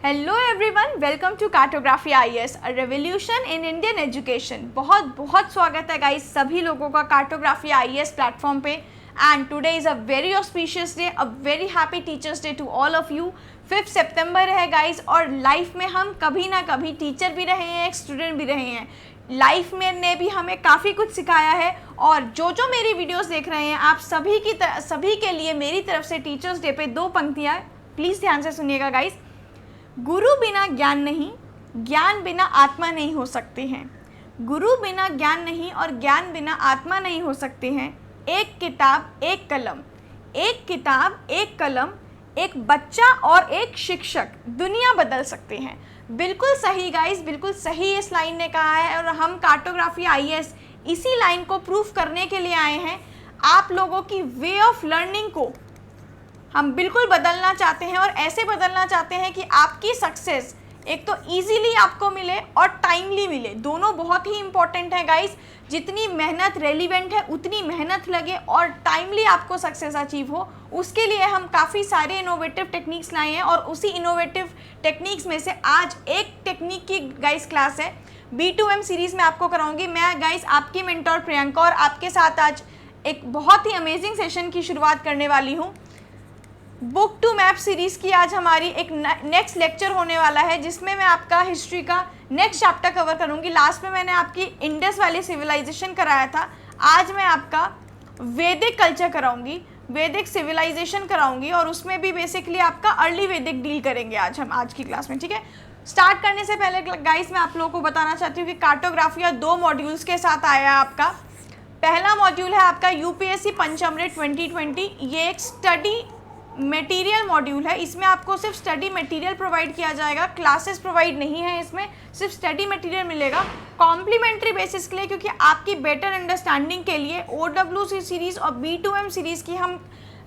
Hello everyone, welcome to cartography IAS, a revolution in Indian education. बहुत बहुत स्वागत है गाइस सभी लोगों का कार्टोग्राफी आईएएस प्लेटफॉर्म पे। And today is a very auspicious day, a very happy teachers day to all of you. 5 सितंबर है गाइस, और लाइफ में हम कभी ना कभी टीचर भी रहे हैं, एक स्टूडेंट भी रहे हैं। लाइफ में ने भी हमें काफ़ी कुछ सिखाया है, और जो मेरी वीडियोस देख रहे हैं आप सभी के लिए मेरी तरफ से टीचर्स डे पे 2 पंक्तियाँ प्लीज़ ध्यान से सुनिएगा गाइस। गुरु बिना ज्ञान नहीं, ज्ञान बिना आत्मा नहीं हो सकते हैं। गुरु बिना ज्ञान नहीं और ज्ञान बिना आत्मा नहीं हो सकते हैं। एक किताब एक कलम, एक किताब एक कलम, एक बच्चा और एक शिक्षक दुनिया बदल सकते हैं। बिल्कुल सही गाइस, बिल्कुल सही इस लाइन ने कहा है, और हम कार्टोग्राफी आईएएस इसी लाइन को प्रूफ करने के लिए आए हैं। आप लोगों की वे ऑफ लर्निंग को हम बिल्कुल बदलना चाहते हैं, और ऐसे बदलना चाहते हैं कि आपकी सक्सेस एक तो इजीली आपको मिले और टाइमली मिले। दोनों बहुत ही इंपॉर्टेंट है गाइस। जितनी मेहनत रेलिवेंट है उतनी मेहनत लगे और टाइमली आपको सक्सेस अचीव हो, उसके लिए हम काफ़ी सारे इनोवेटिव टेक्निक्स लाए हैं। और उसी इनोवेटिव टेक्निक्स में से आज एक टेक्निक की गाइस क्लास है, B2M सीरीज़ में आपको कराऊंगी। मैं गाइस आपकी मेंटोर प्रियंका, और आपके साथ आज एक बहुत ही अमेजिंग सेशन की शुरुआत करने वाली हूँ। बुक टू मैप सीरीज़ की आज हमारी एक नेक्स्ट लेक्चर होने वाला है, जिसमें मैं आपका हिस्ट्री का नेक्स्ट चैप्टर कवर करूंगी। लास्ट में मैंने आपकी इंडस वैली सिविलाइजेशन कराया था, आज मैं आपका वैदिक कल्चर कराऊंगी, वैदिक सिविलाइजेशन कराऊंगी, और उसमें भी बेसिकली आपका अर्ली वैदिक डील करेंगे आज की क्लास में। ठीक है, स्टार्ट करने से पहले गाइस मैं आप लोगों को बताना चाहती हूँ कि कार्टोग्राफी 2 मॉड्यूल्स के साथ आया है आपका। पहला मॉड्यूल है आपका यूपीएससी पंचामृत 2020। ये एक स्टडी मटेरियल मॉड्यूल है। इसमें आपको सिर्फ स्टडी मटेरियल प्रोवाइड किया जाएगा, क्लासेस प्रोवाइड नहीं है, इसमें सिर्फ स्टडी मटेरियल मिलेगा कॉम्प्लीमेंट्री बेसिस के लिए, क्योंकि आपकी बेटर अंडरस्टैंडिंग के लिए OWC सीरीज़ और B2M सीरीज़ की हम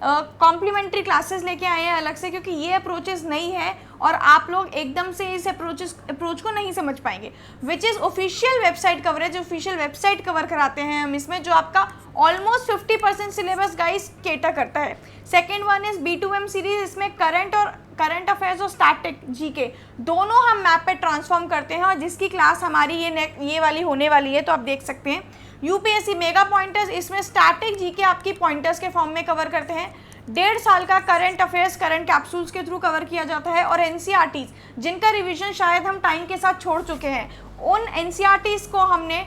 कॉम्प्लीमेंट्री क्लासेस लेके आए हैं अलग से, क्योंकि ये अप्रोचेस नहीं है और आप लोग एकदम से इस अप्रोच को नहीं समझ पाएंगे। Which is official website coverage, official website cover कराते हैं हम इसमें, जो आपका ऑलमोस्ट 50% सिलेबस गाइस केटर करता है। Second one is B2M series, इसमें करंट अफेयर्स और स्टैटिक जीके दोनों हम मैप पे ट्रांसफॉर्म करते हैं, और जिसकी क्लास हमारी ये वाली होने वाली है, तो आप देख सकते हैं। यूपीएससी मेगा पॉइंटर्स, इसमें स्टैटिक जीके आपकी पॉइंटर्स के फॉर्म में कवर करते हैं। 1.5 साल का करंट अफेयर्स करंट कैप्सूल्स के थ्रू कवर किया जाता है, और एनसीईआरटीज जिनका रिवीजन शायद हम टाइम के साथ छोड़ चुके हैं, उन एनसीईआरटीज को हमने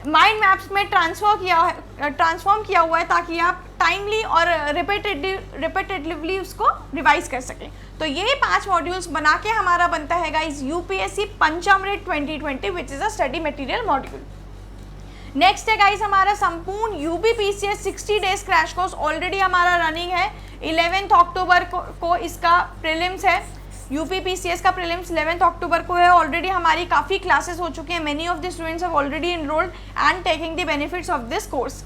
माइंड मैप्स में ट्रांसफॉर्म किया हुआ है, ताकि आप टाइमली और रिपीटेटिवली उसको रिवाइज कर सकें। तो ये 5 मॉड्यूल्स बना के हमारा बनता है guys UPSC Panchamrit 2020, which is a study material module. Next है गाइस हमारा संपूर्ण UPPCS 60 days crash course already हमारा रनिंग है। 11 अक्टूबर को इसका प्रीलिम्स है। यूपीपीसीएस का प्रीलिम्स 11 अक्टूबर को है। ऑलरेडी हमारी काफ़ी क्लासेस हो चुके हैं। Many of the students have already enrolled and taking the benefits of this course.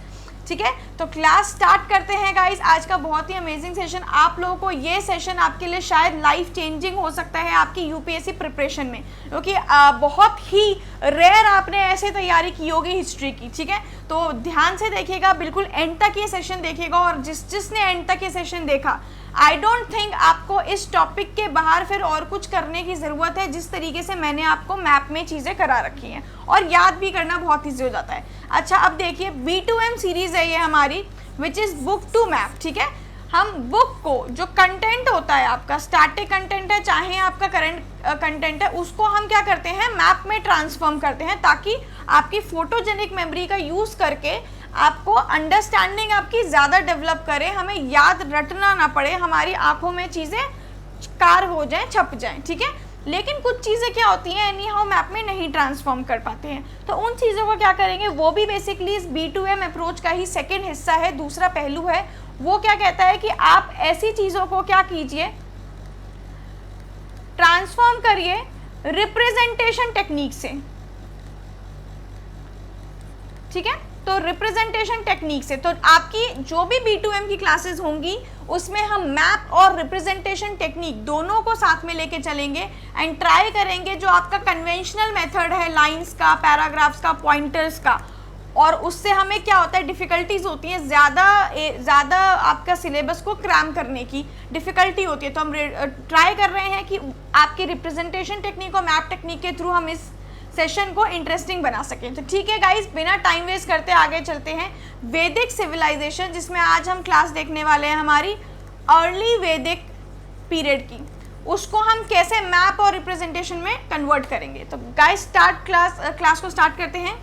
ठीक है, तो क्लास स्टार्ट करते हैं गाइस। आज का बहुत ही अमेजिंग सेशन, आप लोगों को ये सेशन आपके लिए शायद लाइफ चेंजिंग हो सकता है आपकी यूपीएससी प्रिपरेशन में, क्योंकि बहुत ही रेयर आपने ऐसे तैयारी की होगी हिस्ट्री की। ठीक है, तो ध्यान से देखिएगा, बिल्कुल एंड तक ये सेशन देखिएगा, और जिसने एंड तक ये सेशन देखा, आई डोंट थिंक आपको इस टॉपिक के बाहर फिर और कुछ करने की ज़रूरत है। जिस तरीके से मैंने आपको मैप में चीज़ें करा रखी हैं, और याद भी करना बहुत ईजी हो जाता है। अच्छा, अब देखिए B2M सीरीज़ है ये हमारी, which is book to map. ठीक है, हम बुक को जो कंटेंट होता है आपका, स्टैटिक कंटेंट है चाहे आपका करंट कंटेंट है, उसको हम क्या करते हैं मैप में ट्रांसफॉर्म करते हैं, ताकि आपकी फोटोजेनिक मेमोरी का यूज़ करके आपको अंडरस्टैंडिंग आपकी ज़्यादा डेवलप करे, हमें याद रटना ना पड़े, हमारी आंखों में चीज़ें कार हो जाएं, छप जाएं। ठीक है, लेकिन कुछ चीज़ें क्या होती हैं एनी हाउ मैप में नहीं ट्रांसफॉर्म कर पाते हैं, तो उन चीज़ों को क्या करेंगे, वो भी बेसिकली इस B2M अप्रोच का ही सेकेंड हिस्सा है, दूसरा पहलू है। वो क्या कहता है कि आप ऐसी चीज़ों को क्या कीजिए, ट्रांसफॉर्म करिए रिप्रेजेंटेशन टेक्निक से। ठीक है, तो रिप्रेजेंटेशन टेक्निक से, तो आपकी जो भी B2M की क्लासेस होंगी उसमें हम मैप और रिप्रेजेंटेशन टेक्निक दोनों को साथ में लेके चलेंगे, एंड ट्राई करेंगे जो आपका कन्वेंशनल मेथड है लाइंस का, पैराग्राफ्स का, पॉइंटर्स का, और उससे हमें क्या होता है, डिफ़िकल्टीज़ होती हैं, ज़्यादा आपका सिलेबस को क्रैम करने की डिफ़िकल्टी होती है। तो हम ट्राई कर रहे हैं कि आपके रिप्रेजेंटेशन टेक्निक और मैप टेक्निक के थ्रू हम इस सेशन को इंटरेस्टिंग बना सकें। तो ठीक है गाइस, बिना टाइम वेस्ट करते आगे चलते हैं। वैदिक सिविलाइजेशन, जिसमें आज हम क्लास देखने वाले हैं हमारी अर्ली वैदिक पीरियड की, उसको हम कैसे मैप और रिप्रेजेंटेशन में कन्वर्ट करेंगे। तो गाइस क्लास को स्टार्ट करते हैं,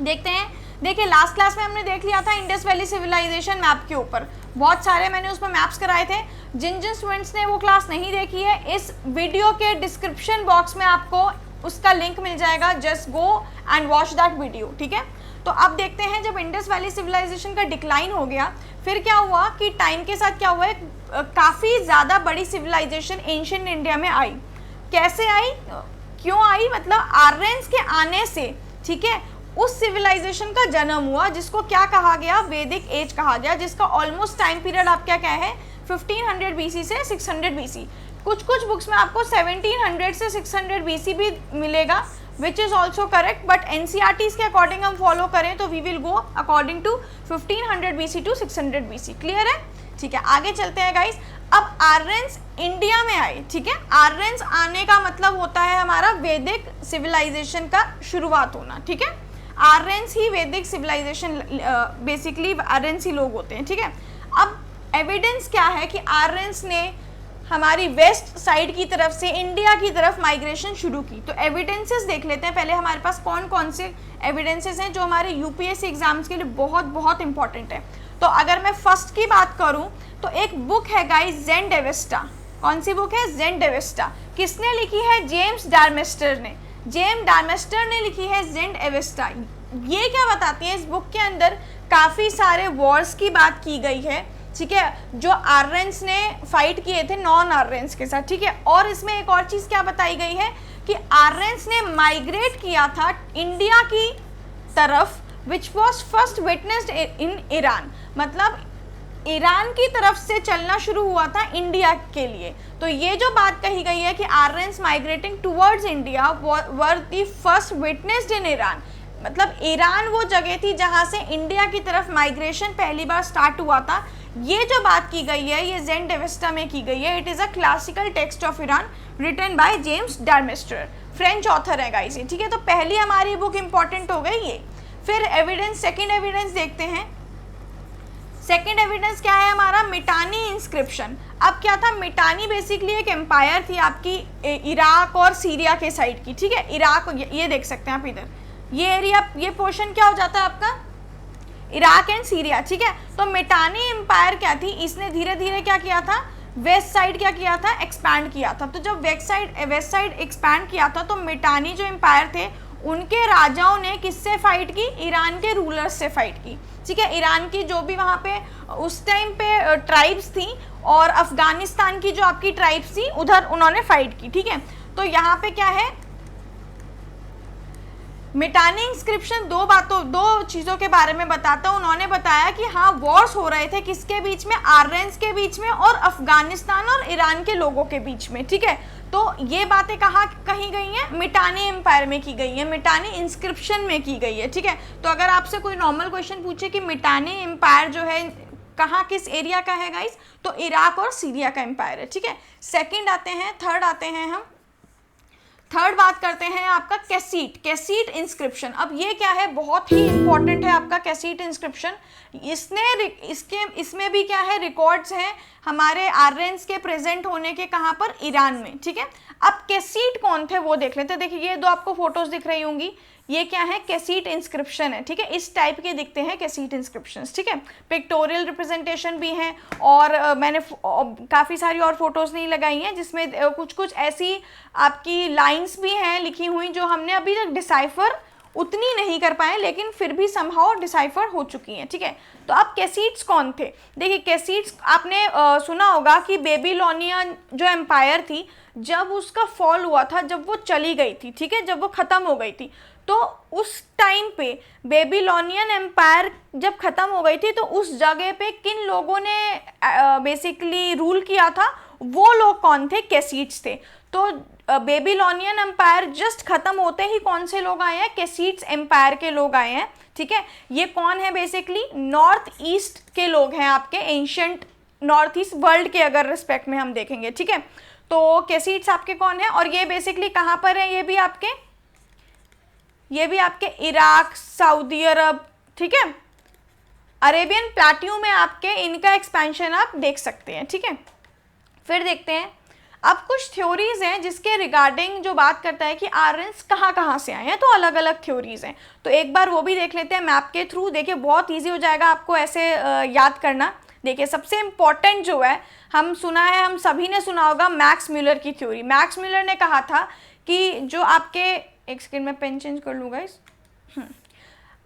देखते हैं। देखिए लास्ट क्लास में हमने देख लिया था इंडस वैली सिविलाइजेशन मैप के ऊपर, बहुत सारे मैंने उसमें मैप्स कराए थे। जिन स्टूडेंट्स ने वो क्लास नहीं देखी है, इस वीडियो के डिस्क्रिप्शन बॉक्स में आपको उसका लिंक मिल जाएगा, just go and watch that video, ठीक है। तो अब देखते हैं, जब इंडस वैली सिविलाइजेशन का डिक्लाइन हो गया, फिर क्या हुआ कि टाइम के साथ क्या हुआ है, काफ़ी ज़्यादा बड़ी सिविलाइजेशन एंशिएंट इंडिया में आई। कैसे आई, क्यों आई, मतलब आर्यंस के आने से, ठीक है, उस सिविलाइजेशन का जन्म हुआ, जिसको क्या कहा गया, वैदिक एज कहा गया, जिसका ऑलमोस्ट टाइम पीरियड आप क्या है 1500 BC से 600 BC। कुछ बुक्स में आपको 1700 से 600 BC भी मिलेगा, which is also correct, but NCERTs के अकॉर्डिंग हम फॉलो करें तो we will go according to 1500 BC to 600 BC। क्लियर है, ठीक है। आगे चलते हैं गाइस। अब आर्यंस इंडिया में आए, ठीक है। आर्यंस आने का मतलब होता है हमारा वैदिक सिविलाइजेशन का शुरुआत होना, ठीक है। आर्यंस ही वैदिक सिविलाइजेशन, बेसिकली आर्यंस ही लोग होते हैं, ठीक है। अब एविडेंस क्या है कि आर्यंस ने हमारी वेस्ट साइड की तरफ से इंडिया की तरफ माइग्रेशन शुरू की। तो एविडेंसेस देख लेते हैं पहले, हमारे पास कौन कौन से एविडेंसेस हैं जो हमारे UPSC एग्जाम्स के लिए बहुत इंपॉर्टेंट है। तो अगर मैं फर्स्ट की बात करूं तो एक बुक है गाइस, ज़ेन डेविस्टा। कौन सी बुक है, ज़ेन डेविस्टा। किसने लिखी है, जेम्स डार्मेस्टर ने। जेम्स डार्मेस्टर ने लिखी है ज़ेन डेविस्टा। ये क्या बताती है, इस बुक के अंदर काफ़ी सारे वॉर्स की बात की गई है, ठीक है, जो आर्यंस ने फाइट किए थे नॉन आर्यंस के साथ, ठीक है। और इसमें एक और चीज़ क्या बताई गई है कि आर्यंस ने माइग्रेट किया था इंडिया की तरफ, which was first witnessed in Iran, मतलब ईरान की तरफ से चलना शुरू हुआ था इंडिया के लिए। तो ये जो बात कही गई है कि Aryans migrating towards India were the first witnessed in Iran, मतलब ईरान वो जगह थी जहाँ से इंडिया की तरफ माइग्रेशन पहली बार स्टार्ट हुआ था। ये जो बात की गई है ये ज़ेन डेविस्टा में की गई है। It is a classical text of Iran written by James Darmesteter, French author है गाइस, ठीक है। तो पहली हमारी बुक इंपॉर्टेंट हो गई ये। फिर एविडेंस, सेकेंड एविडेंस देखते हैं। सेकेंड एविडेंस क्या है हमारा, मिटानी इंस्क्रिप्शन। अब क्या था, मिटानी बेसिकली एक एम्पायर थी आपकी इराक और सीरिया के साइड की, ठीक है। इराक, ये देख सकते हैं आप इधर, ये एरिया, ये पोर्शन क्या हो जाता है आपका, इराक एंड सीरिया, ठीक है। तो मिटानी एम्पायर क्या थी, इसने धीरे धीरे क्या किया था, वेस्ट साइड क्या किया था, एक्सपैंड किया था। तो जब वेस्ट साइड एक्सपैंड किया था तो मिटानी जो एम्पायर थे उनके राजाओं ने किससे फाइट की, ईरान के रूलर्स से फाइट की, ठीक है। ईरान की जो भी वहाँ पे उस टाइम पे ट्राइब्स थी और अफगानिस्तान की जो आपकी ट्राइब्स थी उधर उन्होंने फाइट की, ठीक है। तो यहाँ पे क्या है, मिटानी इंस्क्रिप्शन दो चीज़ों के बारे में बताता है। उन्होंने बताया कि हाँ वॉर्स हो रहे थे किसके बीच में, आर्यंस के बीच में और अफगानिस्तान और ईरान के लोगों के बीच में, ठीक है। तो ये बातें कहाँ कही गई हैं, मिटानी एम्पायर में की गई है, मिटानी इंस्क्रिप्शन में की गई है, ठीक है। तो अगर आपसे कोई नॉर्मल क्वेश्चन पूछे कि मिटानी एम्पायर जो है कहाँ, किस एरिया का है गाइस, तो इराक और सीरिया का एम्पायर है, ठीक है। सेकेंड आते हैं, थर्ड आते हैं हम। थर्ड बात करते हैं आपका कैसीट इंस्क्रिप्शन। अब ये क्या है, बहुत ही इंपॉर्टेंट है आपका कैसीट इंस्क्रिप्शन। इसमें भी क्या है, रिकॉर्ड्स हैं हमारे आर्यंस के प्रेजेंट होने के, कहाँ पर, ईरान में, ठीक है। अब कैसीट कौन थे वो देख लेते हैं। देखिए ये दो आपको फोटोज दिख रही होंगी, ये क्या है, कैसीट इंस्क्रिप्शन है, ठीक है। इस टाइप के दिखते हैं कैसीट इंस्क्रिप्शंस, ठीक है। पिक्टोरियल रिप्रेजेंटेशन भी हैं और मैंने काफ़ी सारी और फोटोज़ नहीं लगाई हैं जिसमें कुछ ऐसी आपकी लाइंस भी हैं लिखी हुई जो हमने अभी तक डिसाइफर उतनी नहीं कर पाए, लेकिन फिर भी समहाउ डिसाइफर हो चुकी हैं, ठीक है। तो अब कैसीट्स कौन थे, देखिए कैसीट्स आपने सुना होगा कि बेबीलोनिया जो एम्पायर थी, जब उसका फॉल हुआ था, जब वो चली गई थी, ठीक है, जब वो ख़त्म हो गई थी, तो उस टाइम पे बेबीलोनियन एम्पायर जब ख़त्म हो गई थी तो उस जगह पे किन लोगों ने बेसिकली रूल किया था, वो लोग कौन थे, कैसीट्स थे। तो बेबीलोनियन एम्पायर जस्ट ख़त्म होते ही कौन से लोग आए हैं, कैसीट्स एम्पायर के लोग आए हैं, ठीक है। ये कौन है बेसिकली, नॉर्थ ईस्ट के लोग हैं आपके, एंशियंट नॉर्थ ईस्ट वर्ल्ड के अगर रिस्पेक्ट में हम देखेंगे, ठीक है। तो कैसीड्स आपके कौन है, और ये बेसिकली कहाँ पर है, ये भी आपके इराक, सऊदी अरब, ठीक है, अरेबियन प्लेट्यू में आपके इनका एक्सपेंशन आप देख सकते हैं, ठीक है। फिर देखते हैं अब कुछ थ्योरीज हैं जिसके रिगार्डिंग जो बात करता है कि आर्यंस कहाँ से आए हैं, तो अलग अलग थ्योरीज हैं, तो एक बार वो भी देख लेते हैं मैप के थ्रू। देखिए बहुत इजी हो जाएगा आपको ऐसे याद करना। देखिए सबसे इम्पॉर्टेंट जो है, हम सभी ने सुना होगा मैक्स म्यूलर की थ्योरी। मैक्स म्यूलर ने कहा था कि जो आपके, एक सेकेंड में पेन चेंज कर लूँगा इस,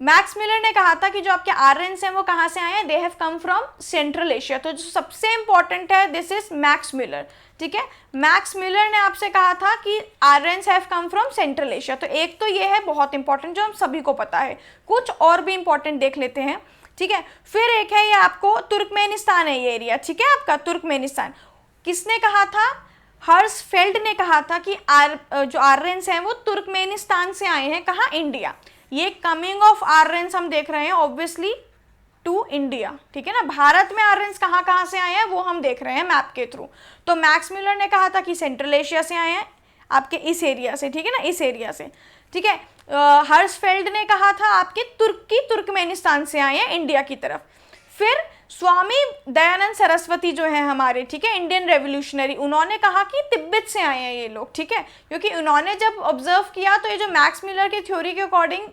मैक्स मिलर ने कहा था कि जो आपके आर्यंस हैं वो कहाँ से आए हैं, they have come from central Asia. तो जो सबसे इंपॉर्टेंट है दिस इज मैक्स मिलर, ठीक है। मैक्स मिलर ने आपसे कहा था कि Aryans have come from central Asia. तो एक तो ये है बहुत इंपॉर्टेंट जो हम सभी को पता है, कुछ और भी इंपॉर्टेंट देख लेते हैं, ठीक है। फिर एक है ये आपको तुर्कमेनिस्तान है ये एरिया, ठीक है, आपका तुर्कमेनिस्तान। किसने कहा था, हर्सफेल्ड ने कहा था कि जो आर्यंस हैं वो तुर्कमेनिस्तान से आए हैं, कहाँ, इंडिया। ये कमिंग ऑफ आर्यंस हम देख रहे हैं ऑब्वियसली टू इंडिया, ठीक है ना। भारत में आर्यंस कहाँ से आए हैं वो हम देख रहे हैं मैप के थ्रू। तो मैक्स म्यूलर ने कहा था कि सेंट्रल एशिया से आए हैं, आपके इस एरिया से, ठीक है ना, इस एरिया से, ठीक है। हर्सफेल्ड ने कहा था आपके तुर्कमेनिस्तान से आए हैं इंडिया की तरफ। फिर स्वामी दयानंद सरस्वती जो है हमारे, ठीक है, इंडियन रेवोल्यूशनरी, उन्होंने कहा कि तिब्बत से आए हैं ये लोग, ठीक है, क्योंकि उन्होंने जब ऑब्जर्व किया तो ये जो मैक्स मिलर की थ्योरी के अकॉर्डिंग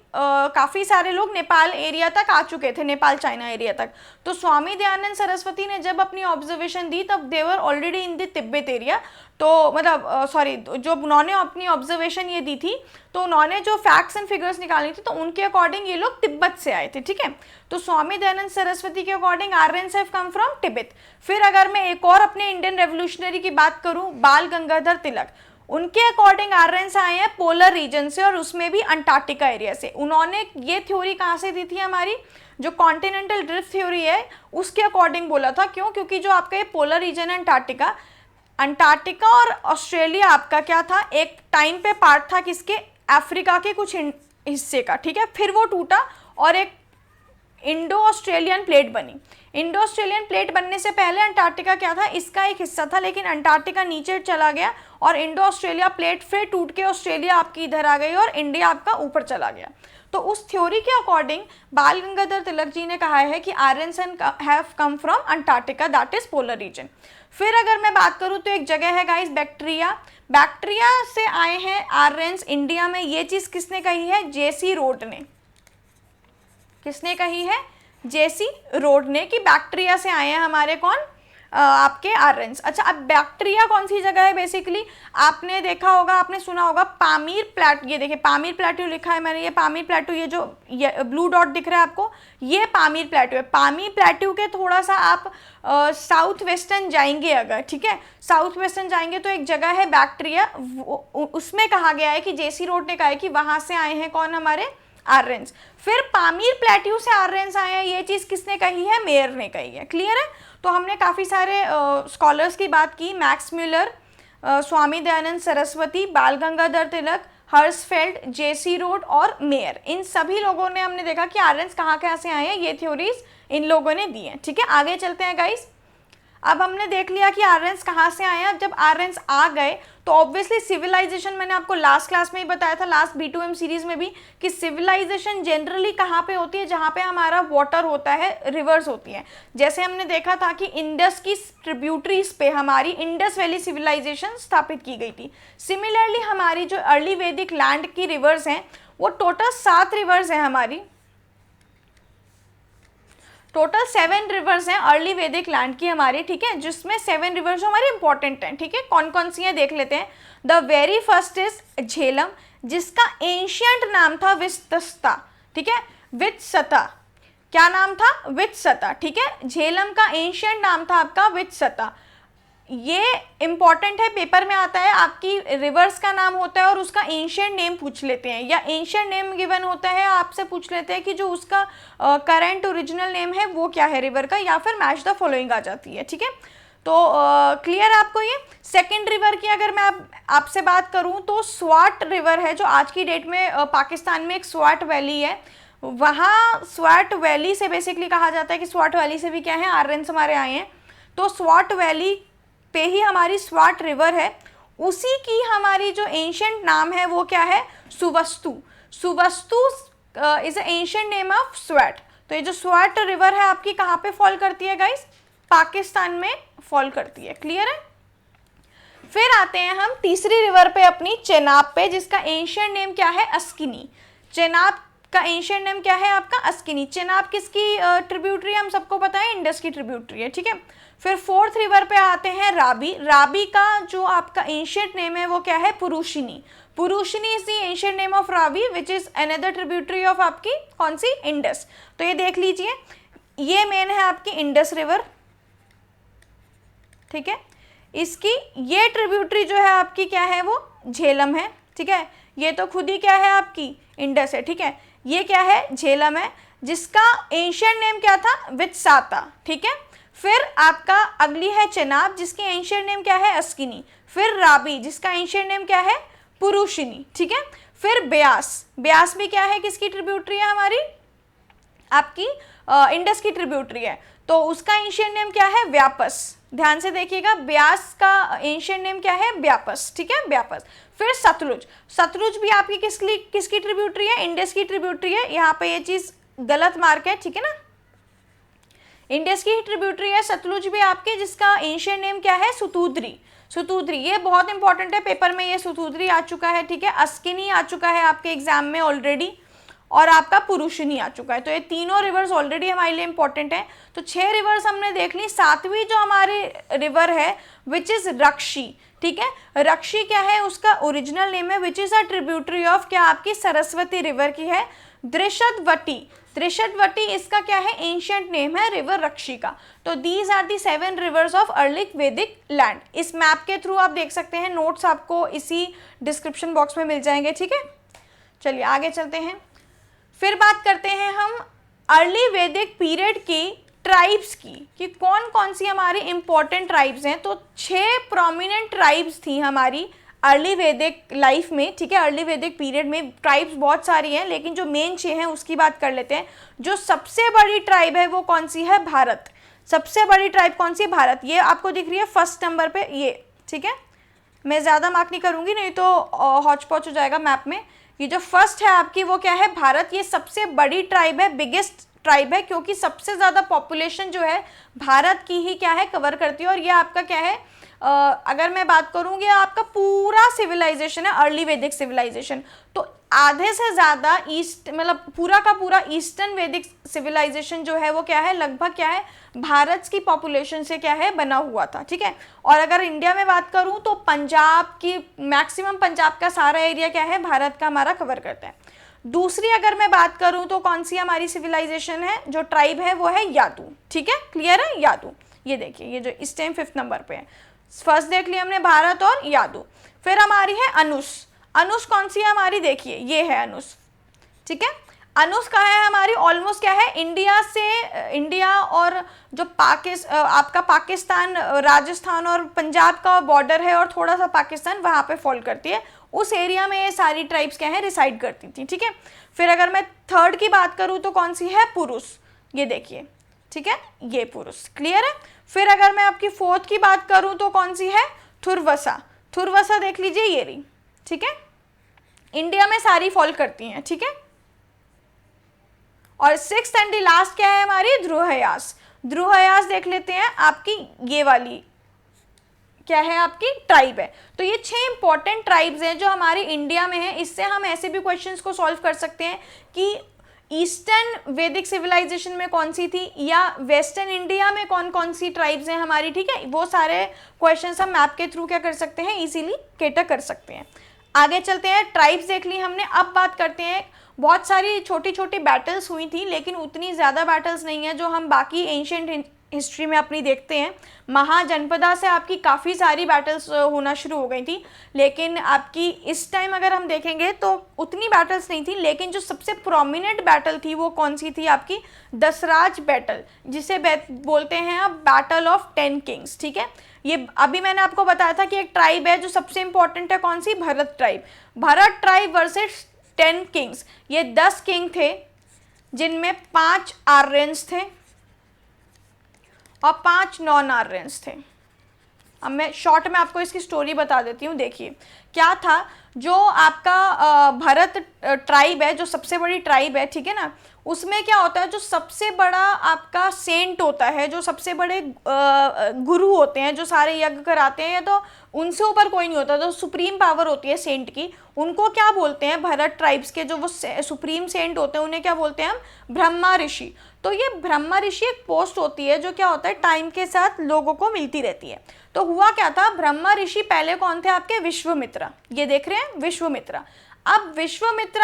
काफ़ी सारे लोग नेपाल एरिया तक आ चुके थे, नेपाल चाइना एरिया तक। तो स्वामी दयानंद सरस्वती ने जब अपनी ऑब्जर्वेशन दी तब they were already in the Tibet area. तो मतलब जो उन्होंने अपनी ऑब्जर्वेशन ये दी थी, तो उन्होंने जो फैक्ट्स एंड फिगर्स निकाली थी तो उनके अकॉर्डिंग ये लोग तिब्बत से आए थे, ठीक है। तो स्वामी दयानंद सरस्वती के according Aryans have come from Tibet. फिर अगर मैं एक और अपने इंडियन रेवोल्यूशनरी की बात करूं, बाल गंगाधर तिलक, उनके अकॉर्डिंग आर्यंस आए हैं पोलर रीजन से, और उसमें भी अंटार्कटिका एरिया से। उन्होंने ये थ्योरी कहाँ से दी थी, हमारी जो कॉन्टिनेंटल ड्रिफ्ट थ्योरी है उसके अकॉर्डिंग बोला था। क्यों, क्योंकि जो आपका ये पोलर रीजन है अंटार्कटिका और ऑस्ट्रेलिया आपका क्या था, एक टाइम पे पार्ट था किसके, अफ्रीका के कुछ हिस्से का, ठीक है। फिर वो टूटा और एक इंडो ऑस्ट्रेलियन प्लेट बनी। इंडो ऑस्ट्रेलियन प्लेट बनने से पहले अंटार्कटिका क्या था, इसका एक हिस्सा था, लेकिन अंटार्कटिका नीचे चला गया और इंडो ऑस्ट्रेलिया प्लेट फिर टूट के ऑस्ट्रेलिया आपकी इधर आ गई और इंडिया आपका ऊपर चला गया। तो उस थ्योरी के अकॉर्डिंग बाल गंगाधर तिलक जी ने कहा है कि Aryans have come from Antarctica, that is polar region. फिर अगर मैं बात करूं तो एक जगह है गाइस बैक्टीरिया से आए हैं आर्यंस इंडिया में। ये चीज किसने कही है, जेसी रोड ने। किसने कही है, जेसी रोड ने, कि बैक्टीरिया से आए हैं हमारे कौन, आपके आर्यंस। अच्छा, अब बैक्टीरिया कौन सी जगह है, बेसिकली आपने देखा होगा, आपने सुना होगा पामीर प्लेटू। ये देखिए पामीर प्लेटू लिखा है मैंने, ये पामीर प्लेटू, ये जो ब्लू डॉट दिख रहा है आपको, ये पामीर प्लेटू है। पामीर प्लेटू के थोड़ा सा आप साउथ वेस्टर्न जाएंगे अगर, ठीक है, साउथ वेस्टर्न जाएंगे तो एक जगह है बैक्टीरिया, उसमें कहा गया है कि जेसी रोड ने कहा है कि वहां से आए हैं कौन, हमारे आर्यंस। फिर पामीर प्लेट्यू से आर्यंस आए हैं, ये चीज किसने कही है, मेयर ने कही है। क्लियर है। तो हमने काफ़ी सारे स्कॉलर्स की बात की, मैक्स म्यूलर, स्वामी दयानंद सरस्वती, बाल गंगाधर तिलक, हर्सफेल्ड, जेसी रोड और मेयर। इन सभी लोगों ने हमने देखा कि आर्यंस कहाँ से आए हैं, ये थ्योरीज इन लोगों ने दी हैं, ठीक है। आगे चलते हैं गाइस। अब हमने देख लिया कि आर्यंस कहाँ से आए हैं। अब जब आर्यंस आ गए तो ऑब्वियसली सिविलाइजेशन, मैंने आपको लास्ट क्लास में ही बताया था, लास्ट B2M सीरीज में भी, कि सिविलाइजेशन जनरली कहाँ पे होती है, जहाँ पे हमारा वाटर होता है, रिवर्स होती है। जैसे हमने देखा था कि इंडस की ट्रिब्यूटरीज पे हमारी इंडस वैली सिविलाइजेशन स्थापित की गई थी। सिमिलरली हमारी जो अर्ली वैदिक लैंड की रिवर्स हैं, वो टोटल 7 रिवर्स हैं हमारी, टोटल 7 रिवर्स हैं अर्ली वैदिक लैंड की हमारी, ठीक है, जिसमें 7 रिवर्स हमारे इंपॉर्टेंट हैं, ठीक है। कौन कौन सी हैं देख लेते हैं। The very first is Jhelum, जिसका एंशियंट नाम था वित्सता, ठीक है, वित्सता। क्या नाम था, वित्सता, ठीक है। झेलम का एंशियंट नाम था आपका वित्सता। ये इंपॉर्टेंट है, पेपर में आता है, आपकी रिवर्स का नाम होता है और उसका एंशियंट नेम पूछ लेते हैं, या एंशियंट नेम गिवन होता है, आपसे पूछ लेते हैं कि जो उसका करंट ओरिजिनल नेम है वो क्या है रिवर का, या फिर मैच द फॉलोइंग आ जाती है, ठीक है। तो क्लियर है आपको ये। सेकेंड रिवर की अगर मैं आपसे बात करूं तो स्वाट रिवर है, जो आज की डेट में पाकिस्तान में एक स्वाट वैली है, वहाँ स्वाट वैली से बेसिकली कहा जाता है कि स्वाट वैली से भी क्या है, आर्यंस हमारे आए हैं। तो स्वाट वैली पे ही हमारी स्वाट रिवर है, उसी की हमारी जो एंशियंट नाम है वो क्या है, Suvastu. Suvastu is a ancient name of Swat. तो ये जो स्वाट रिवर है आपकी कहाँ पे फॉल करती है गाइस, पाकिस्तान में फॉल करती है। क्लियर है। फिर आते हैं हम तीसरी रिवर पे अपनी, चेनाब पे, जिसका एंशियंट नेम क्या है, अस्किनी। चेनाब का एंशियंट नेम क्या है आपका, अस्किनी। चेनाब किसकी ट्रिब्यूटरी, हम सबको पता है इंडस की ट्रिब्यूटरी है, ठीक है। फिर फोर्थ रिवर पे आते हैं राबी। राबी का जो आपका एंशियंट नेम है वो क्या है, Parushni. Parushni is the ancient name of Ravi which is another tributary of आपकी कौन सी, इंडस। तो ये देख लीजिए, ये मेन है आपकी इंडस रिवर, ठीक है। इसकी ये ट्रिब्यूटरी जो है आपकी क्या है, वो झेलम है, ठीक है। ये तो खुद ही क्या है आपकी इंडस है, ठीक है। ये क्या है, झेलम है, जिसका एंशियंट नेम क्या था, वित्साता, ठीक है। फिर आपका अगली है चेनाब, जिसकी एंशियंट नेम क्या है, अस्किनी। फिर राबी, जिसका एंशियंट नेम क्या है, पुरुषिनी, ठीक है। फिर ब्यास, ब्यास भी क्या है, किसकी ट्रिब्यूटरी है हमारी, आपकी इंडस की ट्रिब्यूटरी है। तो उसका एंशियंट नेम क्या है, व्यापस। ध्यान से देखिएगा, ब्यास का एंशियंट नेम क्या है, व्यापस, ठीक है, व्यापस। फिर सतलुज, सतलुज भी आपकी किसकी ट्रिब्यूटरी है, इंडस की ट्रिब्यूटरी है। यहाँ पे ये चीज़ गलत मार्क है, ठीक है ना, इंडस की ट्रिब्यूटरी है सतलुज भी आपके, जिसका एंशियंट नेम क्या है, सुतुद्री। सुतुद्री, ये बहुत इंपॉर्टेंट है, पेपर में ये सुतुद्री आ चुका है, ठीक है। अस्किनी आ चुका है आपके एग्जाम में ऑलरेडी, और आपका पुरुषिनी आ चुका है। तो ये तीनों रिवर्स ऑलरेडी हमारे लिए इंपॉर्टेंट है। तो 6 रिवर्स हमने देख ली। सातवीं जो हमारी रिवर है विच इज रक्षी, ठीक है। रक्षी क्या है, उसका ओरिजिनल नेम है which is a tributary of क्या, आपकी सरस्वती रिवर की है, दृशदवती। दृशदवती इसका क्या है, एंशियंट नेम है रिवर रक्षी का। तो these are the 7 rivers of early Vedic land. इस मैप के थ्रू आप देख सकते हैं, नोट्स आपको इसी डिस्क्रिप्शन बॉक्स में मिल जाएंगे, ठीक है। चलिए आगे चलते हैं। फिर बात करते हैं हम अर्ली वैदिक पीरियड की ट्राइब्स की, कि कौन कौन सी हमारी इंपॉर्टेंट ट्राइब्स हैं। तो 6 प्रोमिनेंट ट्राइब्स थी हमारी अर्ली वैदिक लाइफ में, ठीक है। अर्ली वैदिक पीरियड में ट्राइब्स बहुत सारी हैं, लेकिन जो मेन 6 हैं उसकी बात कर लेते हैं। जो सबसे बड़ी ट्राइब है वो कौन सी है, भारत। सबसे बड़ी ट्राइब कौन सी है, भारत। ये आपको दिख रही है फर्स्ट नंबर पे, ये, ठीक है। मैं ज़्यादा मार्क नहीं करूँगी, नहीं तो हौच पौच हो जाएगा मैप में। ये जो फर्स्ट है आपकी वो क्या है, भारत। ये सबसे बड़ी ट्राइब है, बिगेस्ट ट्राइब है, क्योंकि सबसे ज़्यादा पॉपुलेशन जो है भारत की ही क्या है, कवर करती है। और ये आपका क्या है, अगर मैं बात करूँगी, आपका पूरा सिविलाइजेशन है अर्ली वैदिक सिविलाइजेशन। तो आधे से ज़्यादा ईस्ट, मतलब पूरा का पूरा ईस्टर्न वैदिक सिविलाइजेशन जो है वो क्या है, लगभग क्या है, भारत की पॉपुलेशन से क्या है, बना हुआ था, ठीक है। और अगर इंडिया में बात करूं तो पंजाब की मैक्सिमम, पंजाब का सारा एरिया क्या है, भारत का हमारा कवर करता है। दूसरी अगर मैं बात करूं तो कौन सी हमारी सिविलाइजेशन है, जो ट्राइब है वो है यादू, ठीक है। क्लियर है, यादू। ये देखिए, ये जो इस टाइम 5th नंबर पे है। फर्स्ट देख लिया हमने भारत और यादू। फिर हमारी है अनुस। अनुस कौन सी है हमारी, देखिए ये है अनुस, ठीक है। अनुस का है हमारी ऑलमोस्ट क्या है, इंडिया से, इंडिया और जो आपका पाकिस्तान, राजस्थान और पंजाब का बॉर्डर है, और थोड़ा सा पाकिस्तान वहाँ पे फॉल करती है। उस एरिया में ये सारी ट्राइब्स क्या है, रिसाइड करती थी, ठीक है। फिर अगर मैं थर्ड की बात करूँ तो कौन सी है, पुरुष। ये देखिए, ठीक है, ये पुरुष। क्लियर है। फिर अगर मैं आपकी फोर्थ की बात करूँ तो कौन सी है, थुरवसा। थुरवसा देख लीजिए, ये रही, ठीक है। इंडिया में सारी फॉल करती हैं, ठीक है। और 6th एंड लास्ट क्या है हमारी, ध्रुहयास। ध्रुहयास देख लेते हैं, आपकी ये वाली क्या है, आपकी ट्राइब है। तो ये 6 इंपॉर्टेंट ट्राइब्स हैं जो हमारी इंडिया में है। इससे हम ऐसे भी क्वेश्चंस को सॉल्व कर सकते हैं कि ईस्टर्न वैदिक सिविलाइजेशन में कौन सी थी, या वेस्टर्न इंडिया में कौन कौन सी ट्राइब्स हैं हमारी, ठीक है। वो सारे क्वेश्चंस हम मैप के थ्रू क्या कर सकते हैं, इजीली कैटर कर सकते हैं। आगे चलते हैं, ट्राइब्स देख ली हमने। अब बात करते हैं, बहुत सारी छोटी छोटी बैटल्स हुई थी, लेकिन उतनी ज़्यादा बैटल्स नहीं है जो हम बाकी एंशिएंट हिस्ट्री में अपनी देखते हैं। महाजनपदा से आपकी काफ़ी सारी बैटल्स होना शुरू हो गई थी, लेकिन आपकी इस टाइम अगर हम देखेंगे तो उतनी बैटल्स नहीं थी। लेकिन जो सबसे प्रोमिनेंट बैटल थी वो कौन सी थी, आपकी दसराज बैटल, जिसे बोलते हैं आप बैटल ऑफ 10 किंग्स, ठीक है। ये अभी मैंने आपको बताया था कि एक ट्राइब है जो सबसे इंपॉर्टेंट है, कौन सी, Bharat tribe. Bharat tribe versus 10 kings. ये 10 किंग थे, जिनमें 5 आर्यंस थे और 5 नॉन आर्यंस थे। अब मैं शॉर्ट में आपको इसकी स्टोरी बता देती हूँ। देखिए क्या था, जो आपका भरत ट्राइब है, जो सबसे बड़ी ट्राइब है, ठीक है ना, उसमें क्या होता है, जो सबसे बड़ा आपका सेंट होता है, जो सबसे बड़े गुरु होते हैं, जो सारे यज्ञ कराते हैं, तो उनसे ऊपर कोई नहीं होता, तो सुप्रीम पावर होती है सेंट की, उनको क्या बोलते हैं, भरत ट्राइब्स के जो वो सुप्रीम सेंट होते हैं उन्हें क्या बोलते हैं हम, ब्रह्मा ऋषि। तो ये ब्रह्मा ऋषि एक पोस्ट होती है जो क्या होता है, टाइम के साथ लोगों को मिलती रहती है। तो हुआ क्या था, ब्रह्मा ऋषि पहले कौन थे आपके, विश्वामित्र, ये देख रहे हैं विश्वामित्र। अब विश्वामित्र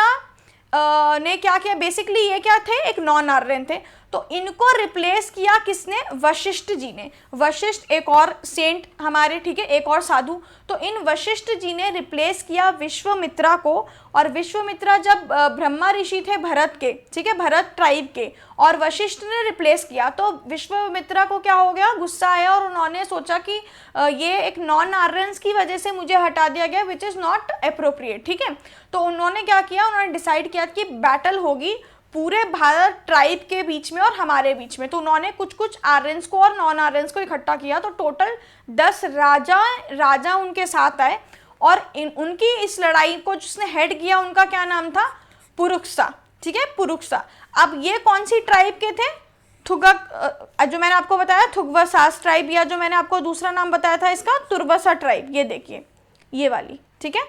ने क्या किया, बेसिकली ये क्या थे, एक नॉन आर्यन थे, तो इनको रिप्लेस किया किसने, वशिष्ठ जी ने। वशिष्ठ एक और सेंट हमारे, ठीक है, एक और साधु, तो इन वशिष्ठ जी ने रिप्लेस किया विश्वामित्रा को। और विश्वामित्रा जब ब्रह्मा ऋषि थे भरत के, ठीक है, भरत ट्राइब के, और वशिष्ठ ने रिप्लेस किया, तो विश्वामित्रा को क्या हो गया, गुस्सा आया, और उन्होंने सोचा कि ये एक नॉन आर्यंस की वजह से मुझे हटा दिया गया, विच इज़ नॉट अप्रोप्रिएट, ठीक है। तो उन्होंने क्या किया, उन्होंने डिसाइड किया कि बैटल होगी पूरे भारत ट्राइब के बीच में और हमारे बीच में। तो उन्होंने कुछ कुछ आर्यंस को और नॉन आर्यंस को इकट्ठा किया, तो टोटल 10 राजा उनके साथ आए, और उनकी इस लड़ाई को जिसने हेड किया उनका क्या नाम था, पुरुक्षा, ठीक है, पुरुक्षा। अब ये कौन सी ट्राइब के थे, थुगक, जो मैंने आपको बताया थुगवसास ट्राइब, या जो मैंने आपको दूसरा नाम बताया था इसका, तुर्वसा ट्राइब, ये देखिए ये वाली, ठीक है,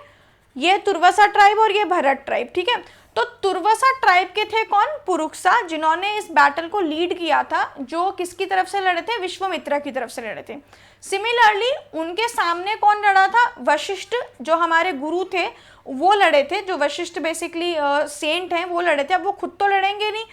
ये तुर्वसा ट्राइब और ये भरत ट्राइब, ठीक है। तो तुर्वसा ट्राइब के थे कौन, पुरुक्षा, जिन्होंने इस बैटल को लीड किया था, जो किसकी तरफ से लड़े थे, विश्वामित्रा की तरफ से लड़े थे। सिमिलरली उनके सामने कौन लड़ा था, वशिष्ठ, जो हमारे गुरु थे वो लड़े थे, जो वशिष्ठ बेसिकली सेंट हैं वो लड़े थे। अब वो खुद तो लड़ेंगे नहीं,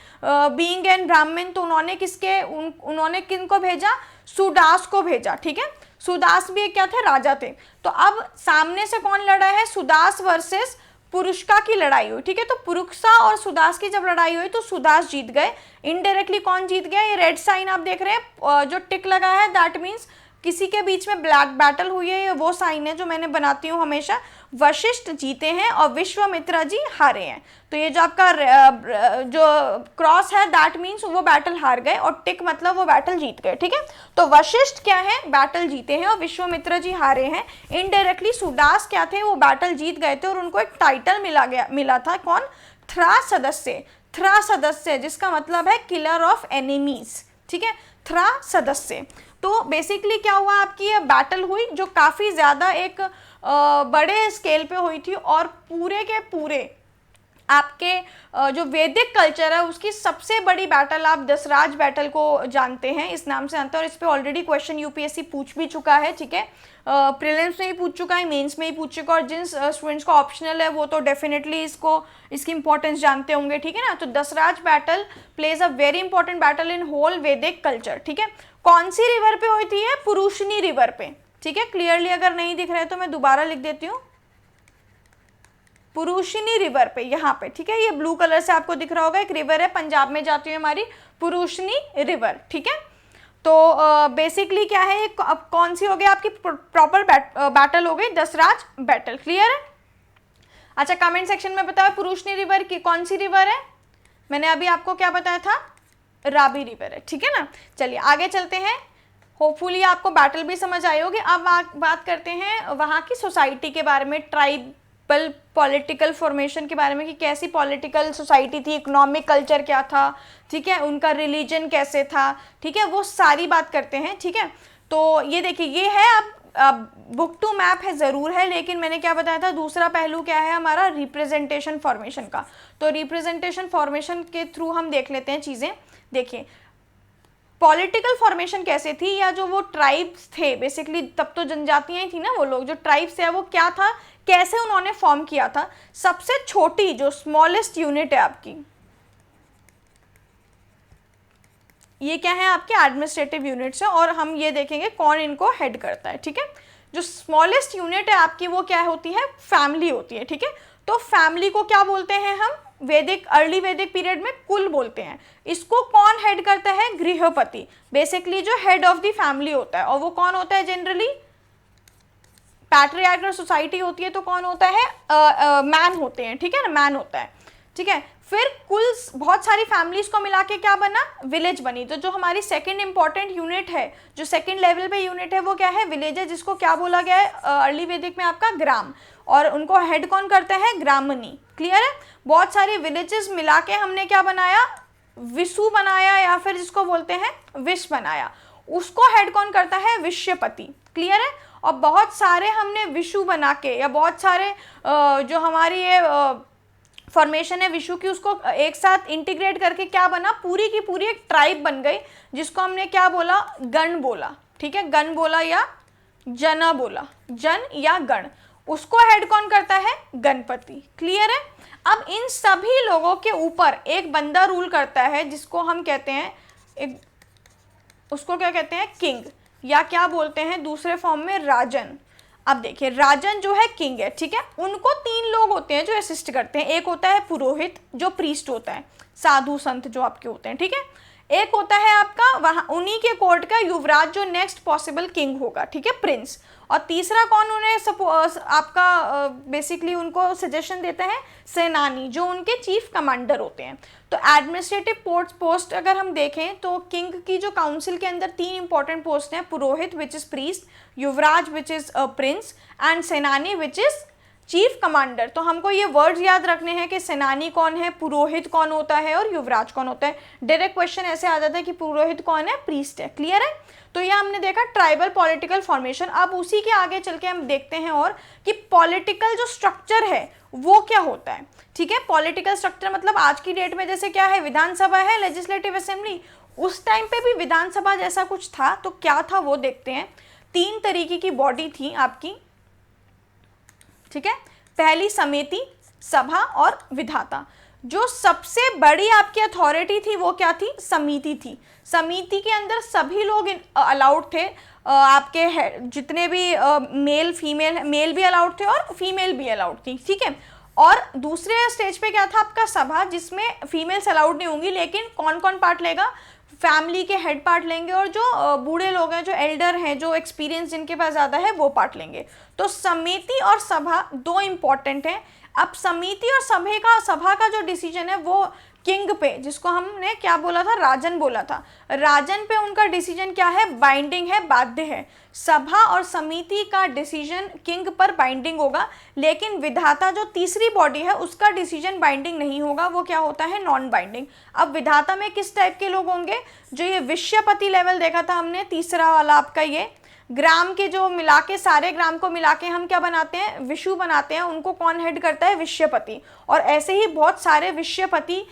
बीइंग एन ब्राह्मण, तो उन्होंने किनको भेजा, सुदास को भेजा, ठीक है। सुदास भी एक क्या थे, राजा थे। तो अब सामने से कौन लड़ा है, सुदास वर्सेस पुरुषका की लड़ाई हुई, ठीक है। तो पुरुषा और सुदास की जब लड़ाई हुई तो सुदास जीत गए। इनडायरेक्टली कौन जीत गया, ये रेड साइन आप देख रहे हैं, जो टिक लगा है, दैट मीन्स किसी के बीच में ब्लैक बैटल हुई है, ये वो साइन है जो मैंने बनाती हूँ हमेशा। वशिष्ठ जीते हैं और विश्वामित्रा जी हारे हैं। तो ये जो आपका जो क्रॉस है दैट मीन्स वो बैटल हार गए, और टिक मतलब वो बैटल जीत गए, ठीक है। तो वशिष्ठ क्या है, बैटल जीते हैं, और विश्वामित्र जी हारे हैं। इनडायरेक्टली सुदास क्या थे, वो बैटल जीत गए थे, और उनको एक टाइटल मिला था, कौन, थ्रा सदस्य, थ्रा सदस्य, जिसका मतलब है किलर ऑफ एनिमीज, ठीक है, थ्रा सदस्य। तो बेसिकली क्या हुआ, आपकी ये बैटल हुई जो काफ़ी ज़्यादा एक बड़े स्केल पे हुई थी, और पूरे के पूरे आपके जो वैदिक कल्चर है उसकी सबसे बड़ी बैटल आप दसराज बैटल को जानते हैं, इस नाम से जानते हैं। और इस पे ऑलरेडी क्वेश्चन यूपीएससी पूछ भी चुका है, ठीक है, प्रीलिम्स में ही पूछ चुका है, मेंस में ही पूछ चुका है, और जिन स्टूडेंट्स को ऑप्शनल है वो तो डेफिनेटली इसकी इंपॉर्टेंस जानते होंगे, ठीक है ना। तो Dasraj battle plays a very important battle in whole Vedic culture, ठीक है। कौन सी रिवर पे हुई थी, ये पुरुषनी रिवर पे, ठीक है। क्लियरली अगर नहीं दिख रहा है तो मैं दोबारा लिख देती हूँ, पुरुषनी रिवर पे, यहाँ पे, ठीक है। ये ब्लू कलर से आपको दिख रहा होगा, एक रिवर है पंजाब में जाती है हमारी, पुरुषनी रिवर, ठीक है। तो बेसिकली क्या है, अब कौन सी हो गई आपकी प्रॉपर बैटल हो गई, दसराज बैटल, क्लियर है। अच्छा, कमेंट सेक्शन में बताओ पुरुषनी रिवर की कौन सी रिवर है, मैंने अभी आपको क्या बताया था, राबी रिवर है, ठीक है ना। चलिए आगे चलते हैं, होपफुली आपको बैटल भी समझ आई होगी। अब बात करते हैं वहाँ की सोसाइटी के बारे में, ट्राइबल पॉलिटिकल फॉर्मेशन के बारे में, कि कैसी पॉलिटिकल सोसाइटी थी, इकोनॉमिक कल्चर क्या था, ठीक है, उनका रिलीजन कैसे था, ठीक है, वो सारी बात करते हैं, ठीक है। तो ये देखिए, ये है अब बुक टू मैप है ज़रूर है, लेकिन मैंने क्या बताया था, दूसरा पहलू क्या है हमारा, रिप्रेजेंटेशन फॉर्मेशन का। तो रिप्रेजेंटेशन फॉर्मेशन के थ्रू हम देख लेते हैं चीज़ें। देखिए पॉलिटिकल फॉर्मेशन कैसे थी, या जो वो ट्राइब्स थे बेसिकली, तब तो जनजातियां ही थी ना, वो लोग जो ट्राइब्स है वो क्या था, कैसे उन्होंने फॉर्म किया था। सबसे छोटी जो स्मॉलेस्ट यूनिट है आपकी, ये क्या है, आपके एडमिनिस्ट्रेटिव यूनिट्स है, और हम ये देखेंगे कौन इनको हेड करता है, ठीक है। जो स्मॉलेस्ट यूनिट है आपकी वो क्या होती है, फैमिली होती है, ठीक है। तो फैमिली को क्या बोलते हैं हम, अर्ली वैदिक पीरियड में कुल बोलते हैं। इसको कौन हेड करता है, गृहपति, बेसिकली जो हेड ऑफ द फैमिली होता है। और वो कौन होता है, जनरली पैट्रियार्कल सोसाइटी होती है तो कौन होता है, मैन होते हैं, ठीक है ना, मैन होता है। ठीक है। फिर कुल बहुत सारी फैमिलीज को मिला के क्या बना, विलेज बनी। तो जो हमारी सेकंड इंपॉर्टेंट यूनिट है, जो सेकंड लेवल पे यूनिट है, वो क्या है, विलेज है, जिसको क्या बोला गया है अर्ली वैदिक में आपका ग्राम, और उनको हेड कौन करते हैं, ग्रामनी। क्लियर है। बहुत सारी विलेजेस मिला के हमने क्या बनाया, विशु बनाया, या फिर जिसको बोलते हैं विश बनाया। उसको हेड कौन करता है, विश्यपति। क्लियर है। और बहुत सारे हमने विशु बना के, या बहुत सारे जो हमारी ये फॉर्मेशन है विशु की, उसको एक साथ इंटीग्रेट करके क्या बना, पूरी की पूरी एक ट्राइब बन गई, जिसको हमने क्या बोला, गण बोला। ठीक है, गण बोला या जना बोला, जन या गण। उसको हेड कौन करता है, गणपति। क्लियर है। अब इन सभी लोगों के ऊपर एक बंदा रूल करता है, जिसको हम कहते हैं एक, उसको क्या कहते हैं, किंग, या क्या बोलते हैं दूसरे फॉर्म में, राजन। अब देखिए, राजन जो है किंग है, ठीक है। उनको 3 लोग होते हैं जो असिस्ट करते हैं। एक होता है पुरोहित, जो प्रीस्ट होता है, साधु संत जो आपके होते हैं, ठीक है। एक होता है आपका वहाँ उन्हीं के कोर्ट का युवराज, जो नेक्स्ट पॉसिबल किंग होगा, ठीक है, प्रिंस। और तीसरा कौन उन्हें आपका बेसिकली उनको सजेशन देते हैं, सेनानी, जो उनके चीफ कमांडर होते हैं। तो एडमिनिस्ट्रेटिव पोस्ट अगर हम देखें तो किंग की जो काउंसिल के अंदर 3 इंपॉर्टेंट पोस्ट हैं, purohit which is priest, Yuvraj which is prince, and senani which is chief commander. तो हमको ये वर्ड्स याद रखने हैं कि सेनानी कौन है, पुरोहित कौन होता है, और युवराज कौन होता है। डायरेक्ट क्वेश्चन ऐसे आ जाता है कि पुरोहित कौन है, प्रीस्ट है। क्लियर है। तो ये हमने देखा ट्राइबल पॉलिटिकल फॉर्मेशन। अब उसी के आगे चल के हम देखते हैं और कि पॉलिटिकल जो स्ट्रक्चर है वो क्या होता है। ठीक है, पॉलिटिकल स्ट्रक्चर मतलब आज की डेट में जैसे क्या है, विधानसभा है, लेजिस्लेटिव असेंबली, उस टाइम पे भी विधानसभा जैसा कुछ था। तो क्या था वो देखते हैं। 3 तरीके की बॉडी थी आपकी, ठीक है। पहली समिति, सभा और विधाता। जो सबसे बड़ी आपकी अथॉरिटी थी वो क्या थी, समिति थी। समिति के अंदर सभी लोग अलाउड थे, आपके जितने भी मेल फीमेल, मेल भी अलाउड थे और फीमेल भी अलाउड थी, ठीक है। और दूसरे स्टेज पे क्या था आपका सभा, जिसमें फीमेल्स अलाउड नहीं होंगी, लेकिन कौन कौन पार्ट लेगा, फैमिली के हेड पार्ट लेंगे, और जो बूढ़े लोग हैं, जो एल्डर हैं, जो एक्सपीरियंस जिनके पास ज़्यादा है, वो पार्ट लेंगे। तो समिति और सभा 2 इंपॉर्टेंट हैं। अब समिति और सभा का जो डिसीजन है वो किंग पे, जिसको हमने क्या बोला था, राजन बोला था, राजन पे उनका डिसीजन क्या है, बाइंडिंग है, बाध्य है। सभा और समिति का डिसीजन किंग पर बाइंडिंग होगा, लेकिन विधाता जो तीसरी बॉडी है उसका डिसीजन बाइंडिंग नहीं होगा, वो क्या होता है, नॉन बाइंडिंग। अब विधाता में किस टाइप के लोग होंगे, जो ये विश्यपति लेवल देखा था हमने, तीसरा वाला आपका ये ग्राम के जो मिला के, सारे ग्राम को मिला के हम क्या बनाते हैं, विशु बनाते हैं, उनको कौन हेड करता है, विश्यपति। और ऐसे ही बहुत सारे विश्यपति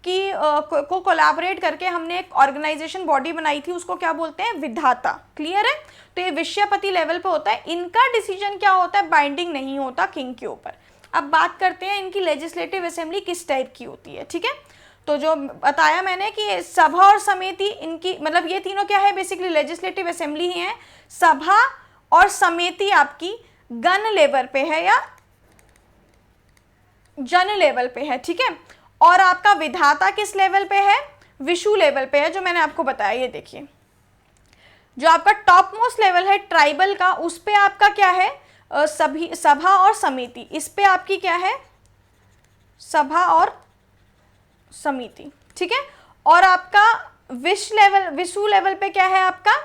को कोलैबोरेट करके हमने एक ऑर्गेनाइजेशन बॉडी बनाई थी, उसको क्या बोलते हैं, विधाता। क्लियर है। तो ये विश्यपति लेवल पे होता है। इनका डिसीजन क्या होता है, बाइंडिंग नहीं होता किंग के ऊपर। अब बात करते हैं इनकी लेजिस्लेटिव असेंबली किस टाइप की होती है, ठीक है। तो जो बताया मैंने कि सभा और समिति, इनकी मतलब ये तीनों क्या है, बेसिकली लेजिस्लेटिव असेंबली ही है। सभा और समिति आपकी गण लेवल पे है या जन लेवल पे है, ठीक है। और आपका विधाता किस लेवल पे है, विशु लेवल पे है, जो मैंने आपको बताया। ये देखिए, जो आपका टॉप मोस्ट लेवल है ट्राइबल का, उस पे आपका क्या है, सभी सभा और समिति। इस पे आपकी क्या है, सभा और समिति, ठीक है। और आपका विशु लेवल पे क्या है आपका,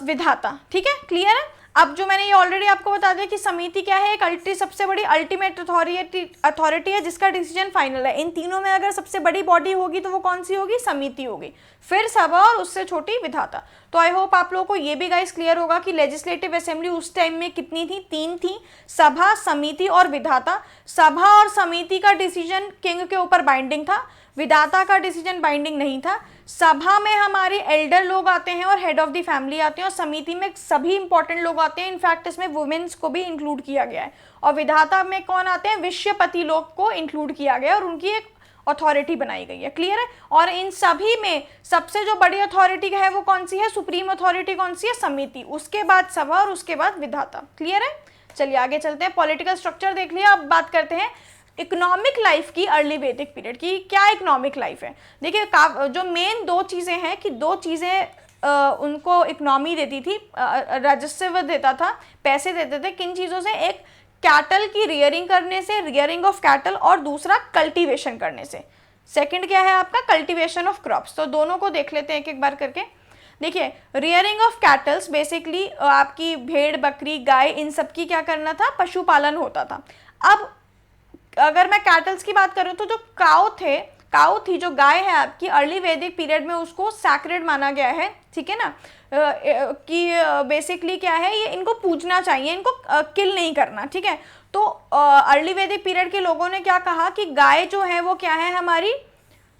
विधाता, ठीक है। क्लियर है। अब जो मैंने ये ऑलरेडी आपको बता दिया कि समिति क्या है, एक सबसे बड़ी अल्टीमेट अथॉरिटी है, जिसका डिसीजन फाइनल है। इन तीनों में अगर सबसे बड़ी बॉडी होगी तो वो कौन सी होगी, समिति होगी, फिर सभा और उससे छोटी विधाता। तो आई होप आप लोगों को ये भी गाइस क्लियर होगा कि लेजिस्लेटिव असेंबली उस टाइम में कितनी थी, 3 थी, सभा, समिति और विधाता। सभा और समिति का डिसीजन किंग के ऊपर बाइंडिंग था, विधाता का डिसीजन बाइंडिंग नहीं था। सभा में हमारे एल्डर लोग आते हैं और हेड ऑफ द फैमिली आते हैं, और समिति में सभी इंपॉर्टेंट लोग आते हैं, इनफैक्ट इसमें वुमेन्स को भी इंक्लूड किया गया है। और विधाता में कौन आते हैं, विश्यपति लोग को इंक्लूड किया गया है और उनकी एक अथॉरिटी बनाई गई है। क्लियर है। और इन सभी में सबसे जो बड़ी अथॉरिटी है वो कौन सी है, सुप्रीम अथॉरिटी कौन सी है, समिति, उसके बाद सभा और उसके बाद विधाता। क्लियर है। चलिए आगे चलते हैं। पॉलिटिकल स्ट्रक्चर देख लिया, अब बात करते हैं इकोनॉमिक लाइफ की, अर्ली वैदिक पीरियड की। क्या इकोनॉमिक लाइफ है, देखिए जो मेन 2 चीज़ें हैं कि 2 चीज़ें उनको इकोनॉमी देती थी, राजस्व देता था, पैसे देते थे। किन चीज़ों से, एक कैटल की रियरिंग करने से, रियरिंग ऑफ कैटल, और दूसरा कल्टीवेशन करने से। सेकंड क्या है आपका? Cultivation of crops. तो दोनों को देख लेते हैं एक एक बार करके। देखिए, रियरिंग ऑफ कैटल्स बेसिकली आपकी भेड़, बकरी, गाय, इन सब की क्या करना था? पशुपालन होता था। अब अगर मैं कैटल्स की बात करूँ तो जो काउ थी, जो गाय है आपकी, अर्ली वैदिक पीरियड में उसको सैक्रेड माना गया है, ठीक है ना, कि बेसिकली क्या है, ये इनको पूजना चाहिए, इनको किल नहीं करना, ठीक है। तो अर्ली वैदिक पीरियड के लोगों ने क्या कहा कि गाय जो है वो क्या है? हमारी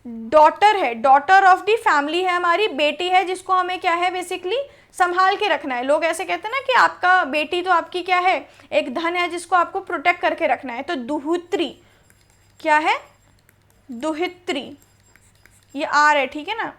डॉटर है, डॉटर ऑफ द फैमिली है, हमारी बेटी है, जिसको हमें क्या है बेसिकली संभाल के रखना है। लोग ऐसे कहते हैं ना कि आपका बेटी तो आपकी क्या है? एक धन है जिसको आपको प्रोटेक्ट करके रखना है। तो दुहित्री क्या है? दुहित्री, ये आर है, ठीक है ना।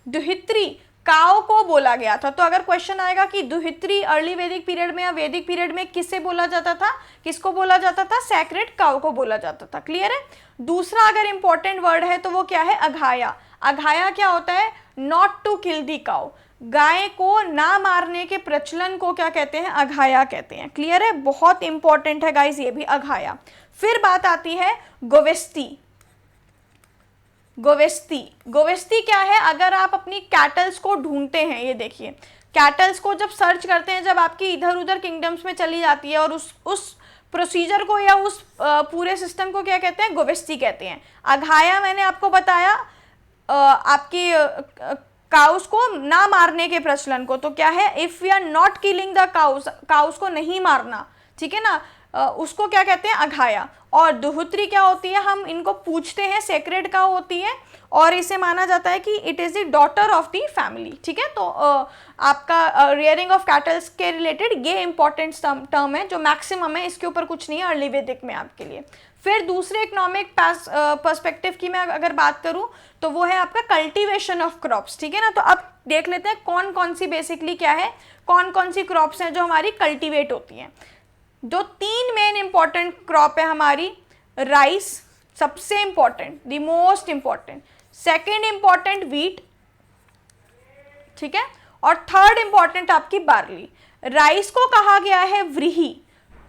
दुहित्री काउ को बोला गया था। तो अगर क्वेश्चन आएगा कि दुहित्री अर्ली वैदिक पीरियड में या वैदिक पीरियड में किससे बोला जाता था? किसको बोला जाता था? सैक्रेड काउ को बोला जाता था। क्लियर है? दूसरा अगर इंपॉर्टेंट वर्ड है तो वो क्या है? अघाया। अघाया क्या होता है? Not to kill the cow, गाय को ना मारने के प्रचलन को क्या कहते हैं? अघाया कहते हैं। क्लियर है? बहुत इंपॉर्टेंट है गाइस ये भी, अघाया। फिर बात आती है गोवेस्ती। गोवेस्ती क्या है? अगर आप अपनी कैटल्स को ढूंढते हैं, ये देखिए, कैटल्स को जब सर्च करते हैं, जब आपकी इधर उधर किंगडम्स में चली जाती है, और उस प्रोसीजर को या उस पूरे सिस्टम को क्या कहते हैं? गोवेस्ती कहते हैं। अघाया मैंने आपको बताया आपकी काउस को ना मारने के प्रचलन को। तो क्या है? If we are not killing the cows को नहीं मारना, ठीक है ना, उसको क्या कहते हैं? अघाया। और दुहित्री क्या होती है? हम इनको पूछते हैं, सेक्रेड काउ होती है, और इसे माना जाता है कि it is the daughter of the family, ठीक है। तो आपका रियरिंग ऑफ कैटल्स के रिलेटेड ये इंपॉर्टेंट टर्म है जो मैक्सिमम है, इसके ऊपर कुछ नहीं है अर्ली वैदिक में आपके लिए। फिर दूसरे इकोनॉमिक पर्सपेक्टिव की मैं अगर बात करूं तो वो है आपका कल्टीवेशन ऑफ क्रॉप्स, ठीक है ना। तो अब देख लेते हैं कौन कौन सी बेसिकली क्या है, कौन कौन सी क्रॉप्स हैं जो हमारी कल्टीवेट होती हैं। जो तीन मेन इंपॉर्टेंट क्रॉप है हमारी, राइस सबसे important, the most important, second important wheat, ठीक है, और थर्ड इंपॉर्टेंट आपकी बार्ली। राइस को कहा गया है व्रीहि।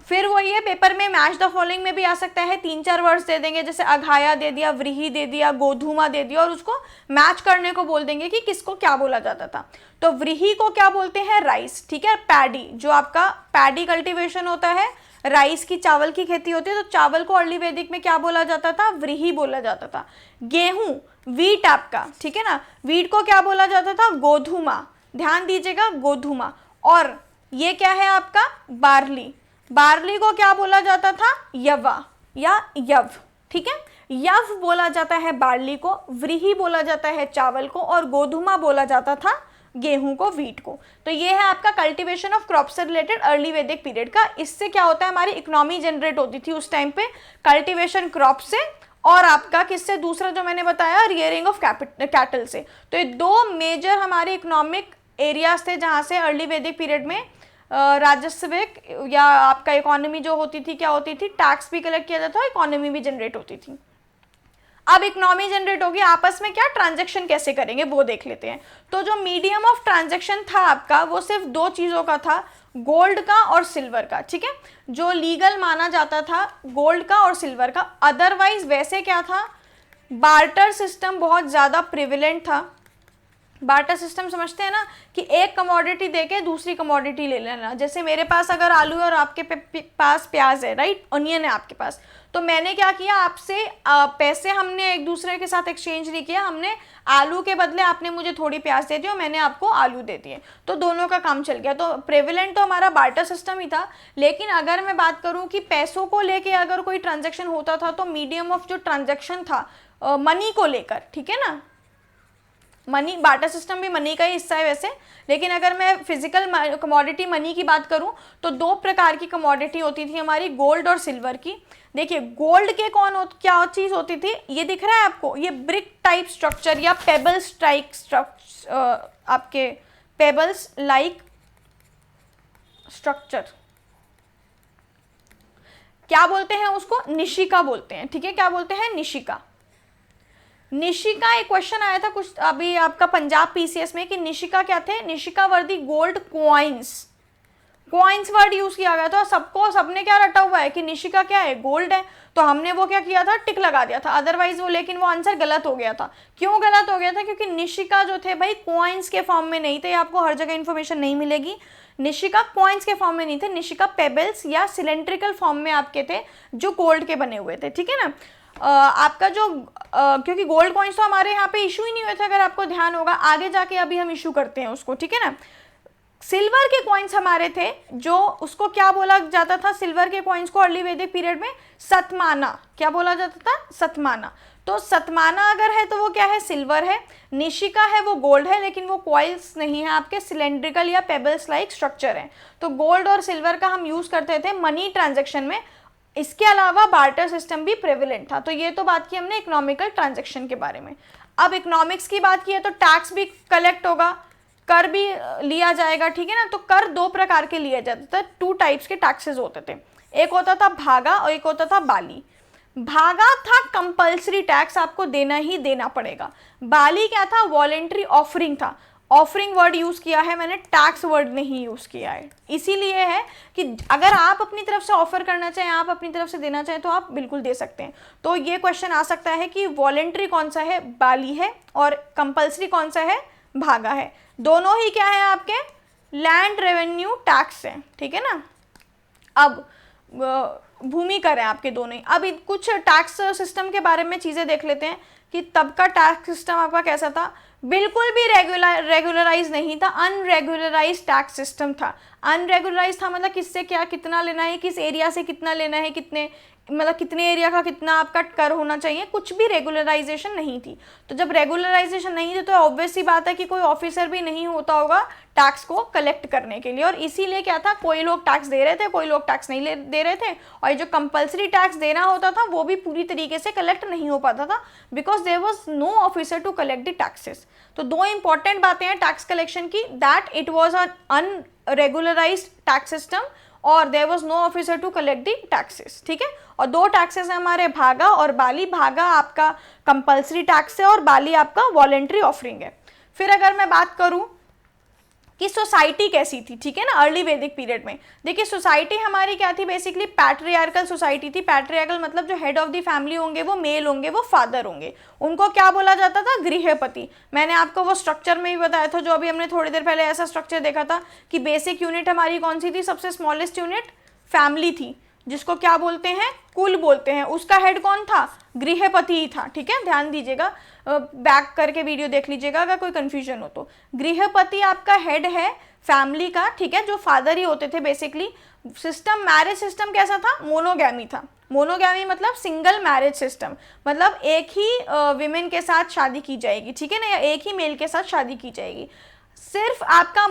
फिर वो ये पेपर में मैच द फॉलोइंग में भी आ सकता है, 3-4 वर्ड्स दे देंगे, जैसे अघाया दे दिया, व्रीहि दे दिया, गोधूमा दे दिया, और उसको मैच करने को बोल देंगे कि किसको क्या बोला जाता था। तो व्रीहि को क्या बोलते हैं? राइस, ठीक है। पैडी, जो आपका पैडी कल्टीवेशन होता है, राइस की, चावल की खेती होती है, तो चावल को अर्ली वैदिक में क्या बोला जाता था? व्रीहि बोला जाता था। गेहूं, वीट आपका, ठीक है ना, वीट को क्या बोला जाता था? गोधूमा, ध्यान दीजिएगा, गोधूमा। और ये क्या है आपका? बार्ली, बार्ली को क्या बोला जाता था? यवा या यव, ठीक है। यव बोला जाता है बार्ली को, व्रीहि बोला जाता है चावल को, और गोधूमा बोला जाता था गेहूं को, वीट को। तो ये है आपका कल्टीवेशन ऑफ क्रॉप से रिलेटेड अर्ली वैदिक पीरियड का। इससे क्या होता है? हमारी इकोनॉमी जनरेट होती थी उस टाइम पे, कल्टीवेशन क्रॉप से, और आपका किससे? दूसरा जो मैंने बताया, रियरिंग ऑफ कैटल से। तो ये दो मेजर हमारे इकोनॉमिक एरियाज थे जहाँ से अर्ली वैदिक पीरियड में राजस्विक या आपका इकोनॉमी जो होती थी, क्या होती थी? टैक्स भी कलेक्ट किया जाता था, इकोनॉमी भी जनरेट होती थी। अब इकोनॉमी जनरेट होगी, आपस में क्या ट्रांजैक्शन कैसे करेंगे वो देख लेते हैं। तो जो मीडियम ऑफ ट्रांजैक्शन था आपका, वो सिर्फ दो चीज़ों का था, गोल्ड का और सिल्वर का, ठीक है। जो लीगल माना जाता था गोल्ड का और सिल्वर का। अदरवाइज वैसे क्या था? बार्टर सिस्टम बहुत ज़्यादा प्रिविलेंट था। बार्टर सिस्टम समझते हैं ना, कि एक कमोडिटी देके दूसरी कमोडिटी ले लेना। जैसे मेरे पास अगर आलू है और आपके पास प्याज है, राइट, ऑनियन है आपके पास, तो मैंने क्या किया, आपसे पैसे हमने एक दूसरे के साथ एक्सचेंज नहीं किया, हमने आलू के बदले आपने मुझे थोड़ी प्याज दे दी और मैंने आपको आलू दे दिए, तो दोनों का काम चल गया। तो प्रेविलेंट तो हमारा बार्टर सिस्टम ही था। लेकिन अगर मैं बात करूं कि पैसों को लेके अगर कोई ट्रांजैक्शन होता था, तो मीडियम ऑफ जो ट्रांजैक्शन था मनी को लेकर, ठीक है ना, मनी, बार्टर सिस्टम भी मनी का ही हिस्सा है वैसे। लेकिन अगर मैं फिजिकल कमोडिटी मनी की बात करूं तो दो प्रकार की कमोडिटी होती थी हमारी, गोल्ड और सिल्वर की। देखिए, गोल्ड के क्या चीज़ होती थी, ये दिख रहा है आपको, ये ब्रिक टाइप स्ट्रक्चर या पेबल्स टाइप स्ट्रक्चर, आपके पेबल्स लाइक स्ट्रक्चर, क्या बोलते हैं उसको? निशिका बोलते हैं, ठीक है। क्या बोलते हैं? निशिका। निशिका, एक क्वेश्चन आया था कुछ अभी आपका पंजाब पीसीएस में कि निशिका क्या थे? Nishka were the gold coins. Coins word use किया गया था। सबने क्या रटा हुआ है कि निशिका क्या है, गोल्ड है, तो हमने वो क्या किया था, टिक लगा दिया था। अदरवाइज वो, लेकिन वो आंसर गलत हो गया था। क्यों गलत हो गया था? क्योंकि निशिका जो थे भाई कॉइन्स के फॉर्म में नहीं थे। आपको हर जगह इन्फॉर्मेशन नहीं मिलेगी। निशिका कॉइन्स के फॉर्म में नहीं थे, निशिका पेबल्स या सिलेंड्रिकल फॉर्म में आपके थे जो गोल्ड के बने हुए थे, ठीक है ना। आपका जो क्योंकि गोल्ड कॉइन्स तो हमारे यहाँ पे इशू ही नहीं हुए थे, अगर आपको ध्यान होगा, आगे जाके अभी हम इशू करते हैं उसको, ठीक है ना। सिल्वर के कॉइन्स हमारे थे, जो उसको क्या बोला जाता था, सिल्वर के कॉइन्स को अर्ली वैदिक पीरियड में सतमाना, क्या बोला जाता था, सतमाना। तो सतमाना अगर है तो वो क्या है, सिल्वर है। निशिका है वो गोल्ड है, लेकिन वो कॉइल्स नहीं है आपके, सिलेंड्रिकल या पेबल्स लाइक स्ट्रक्चर है। तो गोल्ड और सिल्वर का हम यूज करते थे मनी ट्रांजेक्शन में। इसके अलावा बार्टर सिस्टम भी प्रेवलेंट था। तो ये तो बात की हमने इकोनॉमिकल ट्रांजेक्शन के बारे में। अब इकोनॉमिक्स की बात की है तो टैक्स भी कलेक्ट होगा, कर भी लिया जाएगा, ठीक है ना। तो कर दो प्रकार के लिए जाते थे, 2 टाइप्स के टैक्सेस होते थे। एक होता था भागा और एक होता था बाली। भागा था कंपल्सरी टैक्स, आपको देना ही देना पड़ेगा। बाली क्या था, वॉलेंट्री ऑफरिंग था। ऑफरिंग वर्ड यूज किया है मैंने, टैक्स वर्ड नहीं यूज किया है। इसीलिए है कि अगर आप अपनी तरफ से ऑफर करना चाहें, आप अपनी तरफ से देना चाहें, तो आप बिल्कुल दे सकते हैं। तो ये क्वेश्चन आ सकता है कि वॉलेंट्री कौन सा है, बाली है, और कंपल्सरी कौन सा है, भागा है। दोनों ही क्या है आपके, लैंड रेवेन्यू टैक्स है, ठीक है ना। अब भूमि कर है आपके दोनों ही। अब कुछ टैक्स सिस्टम के बारे में चीज़ें देख लेते हैं कि तब का टैक्स सिस्टम आपका कैसा था। बिल्कुल भी रेगुलराइज नहीं था, अनरेगुलराइज टैक्स सिस्टम था। अनरेगुलराइज था मतलब किससे क्या कितना लेना है, किस एरिया से कितना लेना है, कितने मतलब कितने एरिया का कितना आपका कर होना चाहिए, कुछ भी रेगुलराइजेशन नहीं थी। तो जब रेगुलराइजेशन नहीं थी तो ऑब्वियस सी बात है कि कोई ऑफिसर भी नहीं होता होगा टैक्स को कलेक्ट करने के लिए। और इसीलिए क्या था, कोई लोग टैक्स दे रहे थे, कोई लोग टैक्स नहीं दे रहे थे। और ये जो कंपल्सरी टैक्स देना होता था वो भी पूरी तरीके से कलेक्ट नहीं हो पाता था, because there was no officer to collect the taxes. तो 2 इंपॉर्टेंट बातें हैं टैक्स कलेक्शन की, that it was un unregularised tax system और there was no officer to collect the taxes, ठीक है। और 2 टैक्सेस हैं हमारे, भागा और बाली। भागा आपका कंपल्सरी टैक्स है और बाली आपका वॉलेंट्री ऑफरिंग है। फिर अगर मैं बात करूं कि सोसाइटी कैसी थी, ठीक है ना, अर्ली वैदिक पीरियड में। देखिए सोसाइटी हमारी क्या थी, बेसिकली पैट्रियार्कल सोसाइटी थी। पैट्रियार्कल मतलब जो हेड ऑफ द फैमिली होंगे वो मेल होंगे, वो फादर होंगे, उनको क्या बोला जाता था, गृहपति। मैंने आपको वो स्ट्रक्चर में भी बताया था जो अभी हमने थोड़ी देर पहले ऐसा स्ट्रक्चर देखा था कि बेसिक यूनिट हमारी कौन सी थी, सबसे स्मॉलेस्ट यूनिट फैमिली थी, जिसको क्या बोलते हैं, कुल बोलते हैं। उसका हेड कौन था, गृहपति ही था, ठीक है। ध्यान दीजिएगा, बैक करके वीडियो देख लीजिएगा अगर कोई कंफ्यूजन हो तो। गृहपति आपका हेड है फैमिली का, ठीक है, जो फादर ही होते थे बेसिकली। सिस्टम, मैरिज सिस्टम कैसा था, मोनोगैमी था। मोनोगैमी मतलब सिंगल मैरिज सिस्टम, मतलब एक ही विमेन के साथ शादी की जाएगी, ठीक है ना, या एक ही मेल के साथ शादी की जाएगी। सिर्फ आपका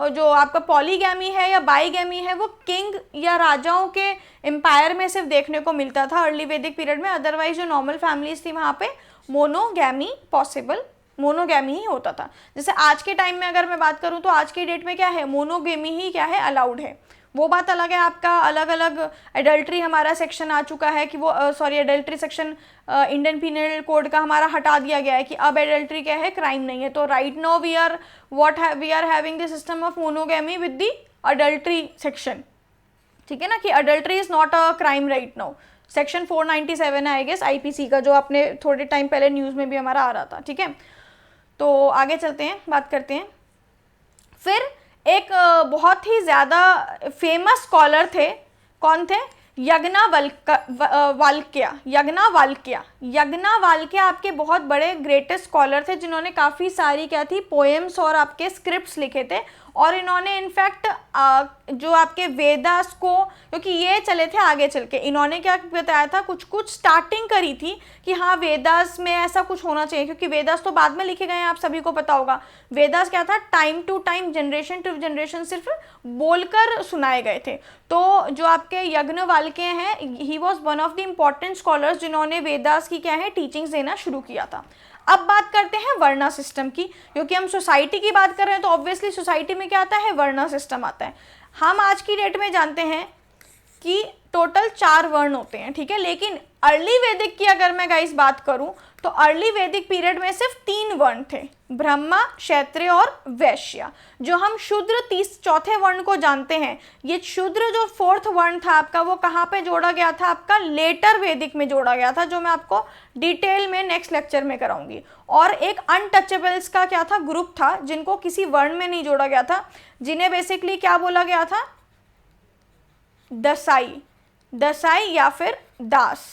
जो आपका पॉलीगैमी है या बाईगैमी है वो किंग या राजाओं के एम्पायर में सिर्फ देखने को मिलता था अर्ली वैदिक पीरियड में। अदरवाइज जो नॉर्मल फैमिलीज थी वहाँ पे मोनोगैमी पॉसिबल, मोनोगैमी ही होता था। जैसे आज के टाइम में अगर मैं बात करूँ तो आज की डेट में क्या है, मोनोगैमी ही क्या है, अलाउड है। वो बात अलग है, आपका अलग अलग एडल्ट्री हमारा सेक्शन आ चुका है कि वो adultery section Indian penal code का हमारा हटा दिया गया है कि अब एडल्ट्री क्या है, क्राइम नहीं है। तो right now we are having the system of monogamy with the adultery section, ठीक है ना, कि adultery is not a crime right now. Section 497 है आई गेस आईपीसी का, जो आपने थोड़े टाइम पहले न्यूज़ में भी हमारा आ रहा था, ठीक है। तो आगे चलते हैं, बात करते हैं। फिर एक बहुत ही ज़्यादा फेमस स्कॉलर थे, कौन थे, यज्ञवाल्क्य आपके बहुत बड़े ग्रेटेस्ट स्कॉलर थे, जिन्होंने काफ़ी सारी क्या थी, पोएम्स और आपके स्क्रिप्ट्स लिखे थे। और इन्होंने इनफैक्ट जो आपके वेदास को, क्योंकि ये चले थे आगे चल के, इन्होंने क्या बताया था, कुछ स्टार्टिंग करी थी कि हाँ वेदास में ऐसा कुछ होना चाहिए, क्योंकि वेदास तो बाद में लिखे गए हैं, आप सभी को पता होगा। वेदास क्या था, time to time, generation to generation सिर्फ बोलकर सुनाए गए थे। तो जो आपके यज्ञवाल्क्य हैं, he was one of the important scholars जिन्होंने वेदास की क्या है, टीचिंग्स देना शुरू किया था। अब बात करते हैं वर्णा सिस्टम की, क्योंकि हम सोसाइटी की बात कर रहे हैं तो ऑब्वियसली सोसाइटी में क्या आता है, वर्णा सिस्टम आता है। हम आज की डेट में जानते हैं कि टोटल 4 वर्ण होते हैं, ठीक है। लेकिन अर्ली वैदिक की अगर मैं गाइस बात करूं तो अर्ली वैदिक पीरियड में सिर्फ 3 वर्ण थे, ब्रह्मा, क्षत्रिय और वैश्य। जो हम शूद्र 4थे वर्ण को जानते हैं, ये शूद्र जो 4th वर्ण था आपका, वो कहाँ पे जोड़ा गया था आपका, लेटर वैदिक में जोड़ा गया था, जो मैं आपको डिटेल में नेक्स्ट लेक्चर में कराऊंगी। और एक अनटचेबल्स का क्या था, ग्रुप था, जिनको किसी वर्ण में नहीं जोड़ा गया था, जिन्हें बेसिकली क्या बोला गया था, दसाई, दसाई या फिर दास,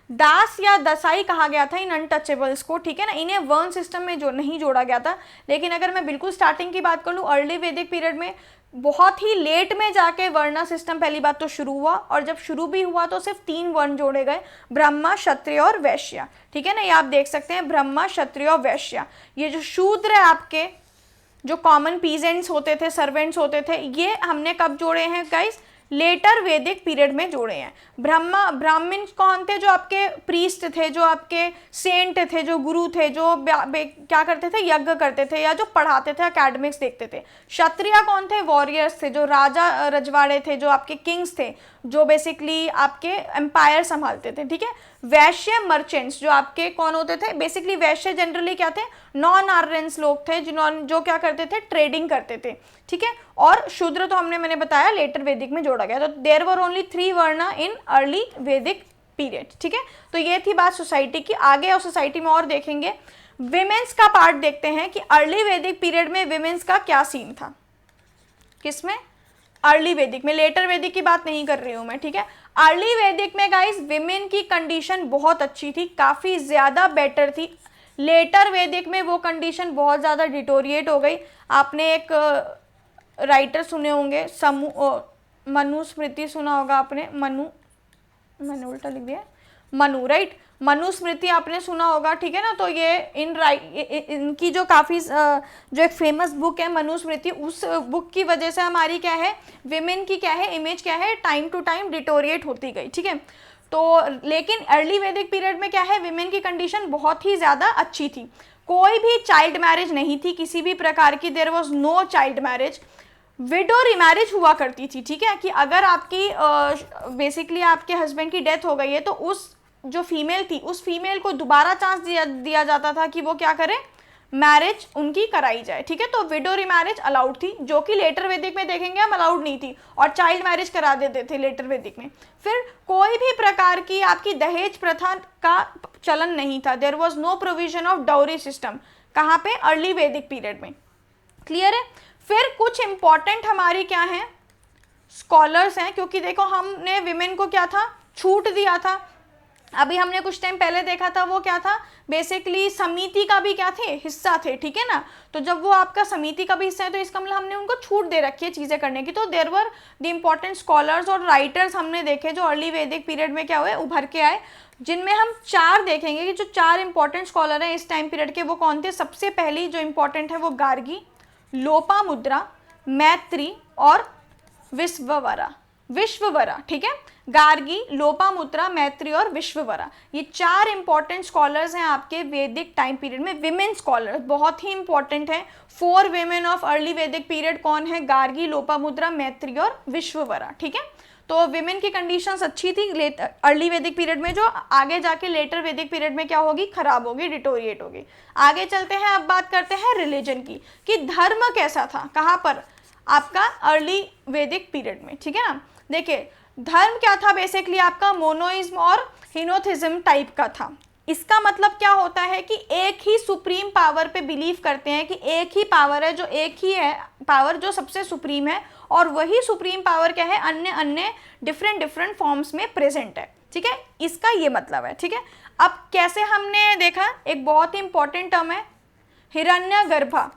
दास या दसाई कहा गया था इन अनटचेबल्स को, ठीक है ना। इन्हें वर्ण सिस्टम में जो नहीं जोड़ा गया था। लेकिन अगर मैं बिल्कुल स्टार्टिंग की बात कर लूँ, अर्ली वैदिक पीरियड में बहुत ही लेट में जाके वर्ण सिस्टम पहली बात तो शुरू हुआ, और जब शुरू भी हुआ तो सिर्फ 3 वर्ण जोड़े गए, ब्रह्मा, क्षत्रिय और वैश्य, ठीक है ना। ये आप देख सकते हैं, ब्रह्मा, क्षत्रिय और वैश्य। ये जो शूद्र है आपके, जो कॉमन पीजेंट्स होते थे, सर्वेंट्स होते थे, ये हमने कब जोड़े हैं गाइस, लेटर वैदिक पीरियड में जोड़े हैं। ब्राह्मण कौन थे, जो आपके प्रीस्ट थे, जो आपके सेंट थे, जो गुरु थे, जो क्या करते थे, यज्ञ करते थे, या जो पढ़ाते थे, एकेडमिक्स देखते थे। क्षत्रिय कौन थे, वॉरियर्स थे, जो राजा रजवाड़े थे, जो आपके किंग्स थे, जो बेसिकली आपके एम्पायर संभालते थे, ठीक है। वैश्य, मर्चेंट्स, जो आपके कौन होते थे, बेसिकली वैश्य जनरली क्या थे, नॉन आर्यंस लोग थे, जो क्या करते थे, ट्रेडिंग करते थे, ठीक है। और शूद्र तो मैंने बताया लेटर वैदिक में जोड़ा गया। तो देयर वर ओनली 3 वर्ण इन अर्ली वैदिक पीरियड, ठीक है। तो ये थी बात सोसाइटी की। आगे और सोसाइटी में और देखेंगे। विमेंस का पार्ट देखते हैं कि अर्ली वैदिक पीरियड में विमेंस का क्या सीन था, किसमें, अर्ली वैदिक में। लेटर वैदिक की बात नहीं कर रही हूं मैं, ठीक है। अर्ली वैदिक में गाइस विमेन की कंडीशन बहुत अच्छी थी, काफी ज्यादा बेटर थी। लेटर वैदिक में वो कंडीशन बहुत ज्यादा डिटोरिएट हो गई। आपने एक राइटर सुने होंगे, मनुस्मृति सुना होगा आपने, मैंने उल्टा लिख दिया, मनु, राइट, मनुस्मृति आपने सुना होगा, ठीक है ना। तो ये इनकी जो काफ़ी जो एक फेमस बुक है मनुस्मृति, उस बुक की वजह से हमारी क्या है, विमेन की क्या है, इमेज क्या है, टाइम टू टाइम डिटोरिएट होती गई, ठीक है। तो लेकिन अर्ली वैदिक पीरियड में क्या है, विमेन की कंडीशन बहुत ही ज़्यादा अच्छी थी। कोई भी चाइल्ड मैरिज नहीं थी किसी भी प्रकार की, there was no child marriage. Widow remarriage हुआ करती थी, ठीक है, कि अगर आपकी बेसिकली आपके हस्बैंड की डेथ हो गई है, तो उस जो फीमेल थी, उस फीमेल को दोबारा चांस दिया जाता था कि वो क्या करे, मैरिज उनकी कराई जाए, ठीक है। तो विडो रिमैरिज अलाउड थी, जो कि लेटर वैदिक में देखेंगे हम अलाउड नहीं थी, और चाइल्ड मैरिज करा देते थे लेटर वैदिक में। फिर कोई भी प्रकार की आपकी दहेज प्रथा का चलन नहीं था, there was no provision of dowry system, कहाँ पे, अर्ली वैदिक पीरियड में, क्लियर है। फिर कुछ इंपॉर्टेंट हमारी क्या है, स्कॉलर्स हैं, क्योंकि देखो हमने विमेन को क्या था, छूट दिया था। अभी हमने कुछ टाइम पहले देखा था, वो क्या था, बेसिकली समिति का भी क्या थे, हिस्सा थे, ठीक है ना। तो जब वो आपका समिति का भी हिस्सा है, तो इसका मतलब हमने उनको छूट दे रखी है चीज़ें करने की। तो there were the important scholars और राइटर्स हमने देखे, जो अर्ली वैदिक पीरियड में क्या हुए, उभर के आए, जिनमें हम 4 देखेंगे कि जो 4 इंपॉर्टेंट स्कॉलर हैं इस टाइम पीरियड के, वो कौन थे। सबसे पहली जो इंपॉर्टेंट है वो गार्गी, लोपामुद्रा, मैत्री और विश्ववरा, ठीक है। गार्गी, लोपामुद्रा, मैत्री और विश्ववरा, ये 4 इंपॉर्टेंट स्कॉलर्स हैं आपके वैदिक टाइम पीरियड में। विमेन स्कॉलर बहुत ही इंपॉर्टेंट है। 4 विमेन ऑफ अर्ली वैदिक पीरियड कौन है, गार्गी, लोपामुद्रा, मैत्री और विश्ववरा, ठीक है। तो विमेन की कंडीशंस अच्छी थी अर्ली वैदिक पीरियड में, जो आगे जाके लेटर वैदिक पीरियड में क्या होगी, खराब होगी, डिटोरिएट होगी। आगे चलते हैं, अब बात करते हैं रिलीजन की, कि धर्म कैसा था, कहाँ पर, आपका अर्ली वैदिक पीरियड में, ठीक है ना। देखिए धर्म क्या था, बेसिकली आपका मोनोइज्म और हिनोथिज्म टाइप का था। इसका मतलब क्या होता है कि एक ही सुप्रीम पावर पे बिलीव करते हैं, कि एक ही पावर है, जो एक ही है पावर जो सबसे सुप्रीम है, और वही सुप्रीम पावर क्या है, अन्य डिफरेंट फॉर्म्स में प्रेजेंट है, ठीक है। इसका ये मतलब है, ठीक है। अब कैसे हमने देखा, एक बहुत ही इंपॉर्टेंट टर्म है हिरण्यगर्भा।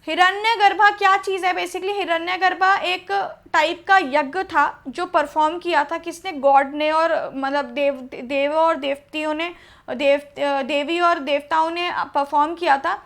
हिरण्यगर्भा क्या चीज़ है, बेसिकली हिरण्यगर्भा एक टाइप का यज्ञ था जो परफॉर्म किया था किसने, गॉड ने, और मतलब देवी और देवताओं ने परफॉर्म किया था।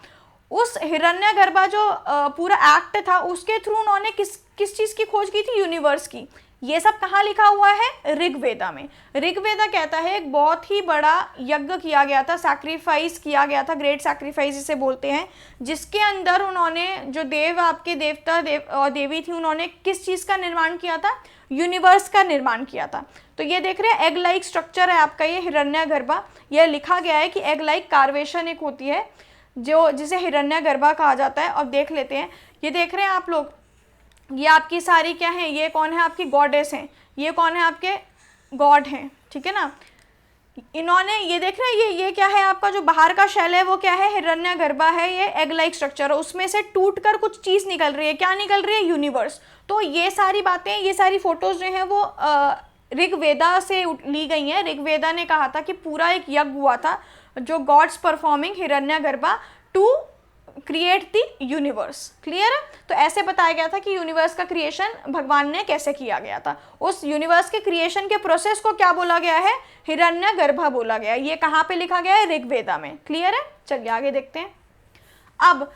उस हिरण्यगर्भा जो पूरा एक्ट था, उसके थ्रू उन्होंने किस चीज़ की खोज की थी, यूनिवर्स की। ये सब कहाँ लिखा हुआ है? ऋग्वेदा में। ऋग्वेदा कहता है एक बहुत ही बड़ा यज्ञ किया गया था, सैक्रिफाइस किया गया था, ग्रेट सैक्रिफाइस इसे बोलते हैं, जिसके अंदर उन्होंने जो देव आपके देवता और देवी थी, उन्होंने किस चीज़ का निर्माण किया था? यूनिवर्स का निर्माण किया था। तो ये देख रहे हैं एग लाइक स्ट्रक्चर है आपका ये हिरण्यगर्भा। यह लिखा गया है कि एग लाइक कार्वेशन एक होती है जो जिसे हिरण्यगर्भा कहा जाता है। और देख लेते हैं, ये देख रहे हैं आप लोग, ये आपकी सारी क्या है, ये कौन है? आपकी गॉडेस हैं, ये कौन है? आपके गॉड हैं, ठीक है ना। इन्होंने ये देख रहे हैं, ये क्या है? आपका जो बाहर का शेल है वो क्या है? हिरण्यगर्भा है, ये एग लाइक स्ट्रक्चर है, उसमें से टूटकर कुछ चीज़ निकल रही है। क्या निकल रही है? यूनिवर्स। तो ये सारी बातें, ये सारी फोटोज जो हैं वो ऋग्वेदा से ली गई हैं। ऋग्वेदा ने कहा था कि पूरा एक यज्ञ हुआ था जो gods performing Hiranyagarbha to create the universe. Clear है? तो ऐसे बताया गया था कि यूनिवर्स का क्रिएशन भगवान ने कैसे किया गया था। उस यूनिवर्स के क्रिएशन के प्रोसेस को क्या बोला गया है? हिरण्यगर्भा बोला गया। ये कहाँ पे लिखा गया है? ऋग्वेदा में। क्लियर है? चलिए आगे देखते हैं। अब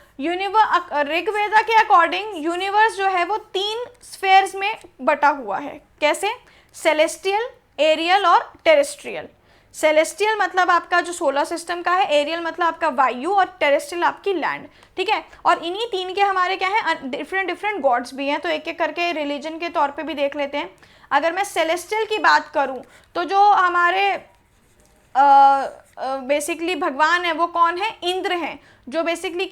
ऋग्वेदा के अकॉर्डिंग यूनिवर्स जो है वो 3 स्फेयर्स में बटा हुआ है। कैसे? सेलेस्टियल, एरियल और टेरेस्ट्रियल। सेलेस्टियल मतलब आपका जो सोलर सिस्टम का है, एरियल मतलब आपका वायु, और टेरेस्ट्रियल आपकी लैंड। ठीक है, और इन्हीं 3 के हमारे क्या है? डिफरेंट गॉड्स भी हैं। तो एक एक करके रिलीजन के तौर पे भी देख लेते हैं। अगर मैं सेलेस्टियल की बात करूं तो जो हमारे बेसिकली भगवान है वो कौन है? इंद्र हैं, जो बेसिकली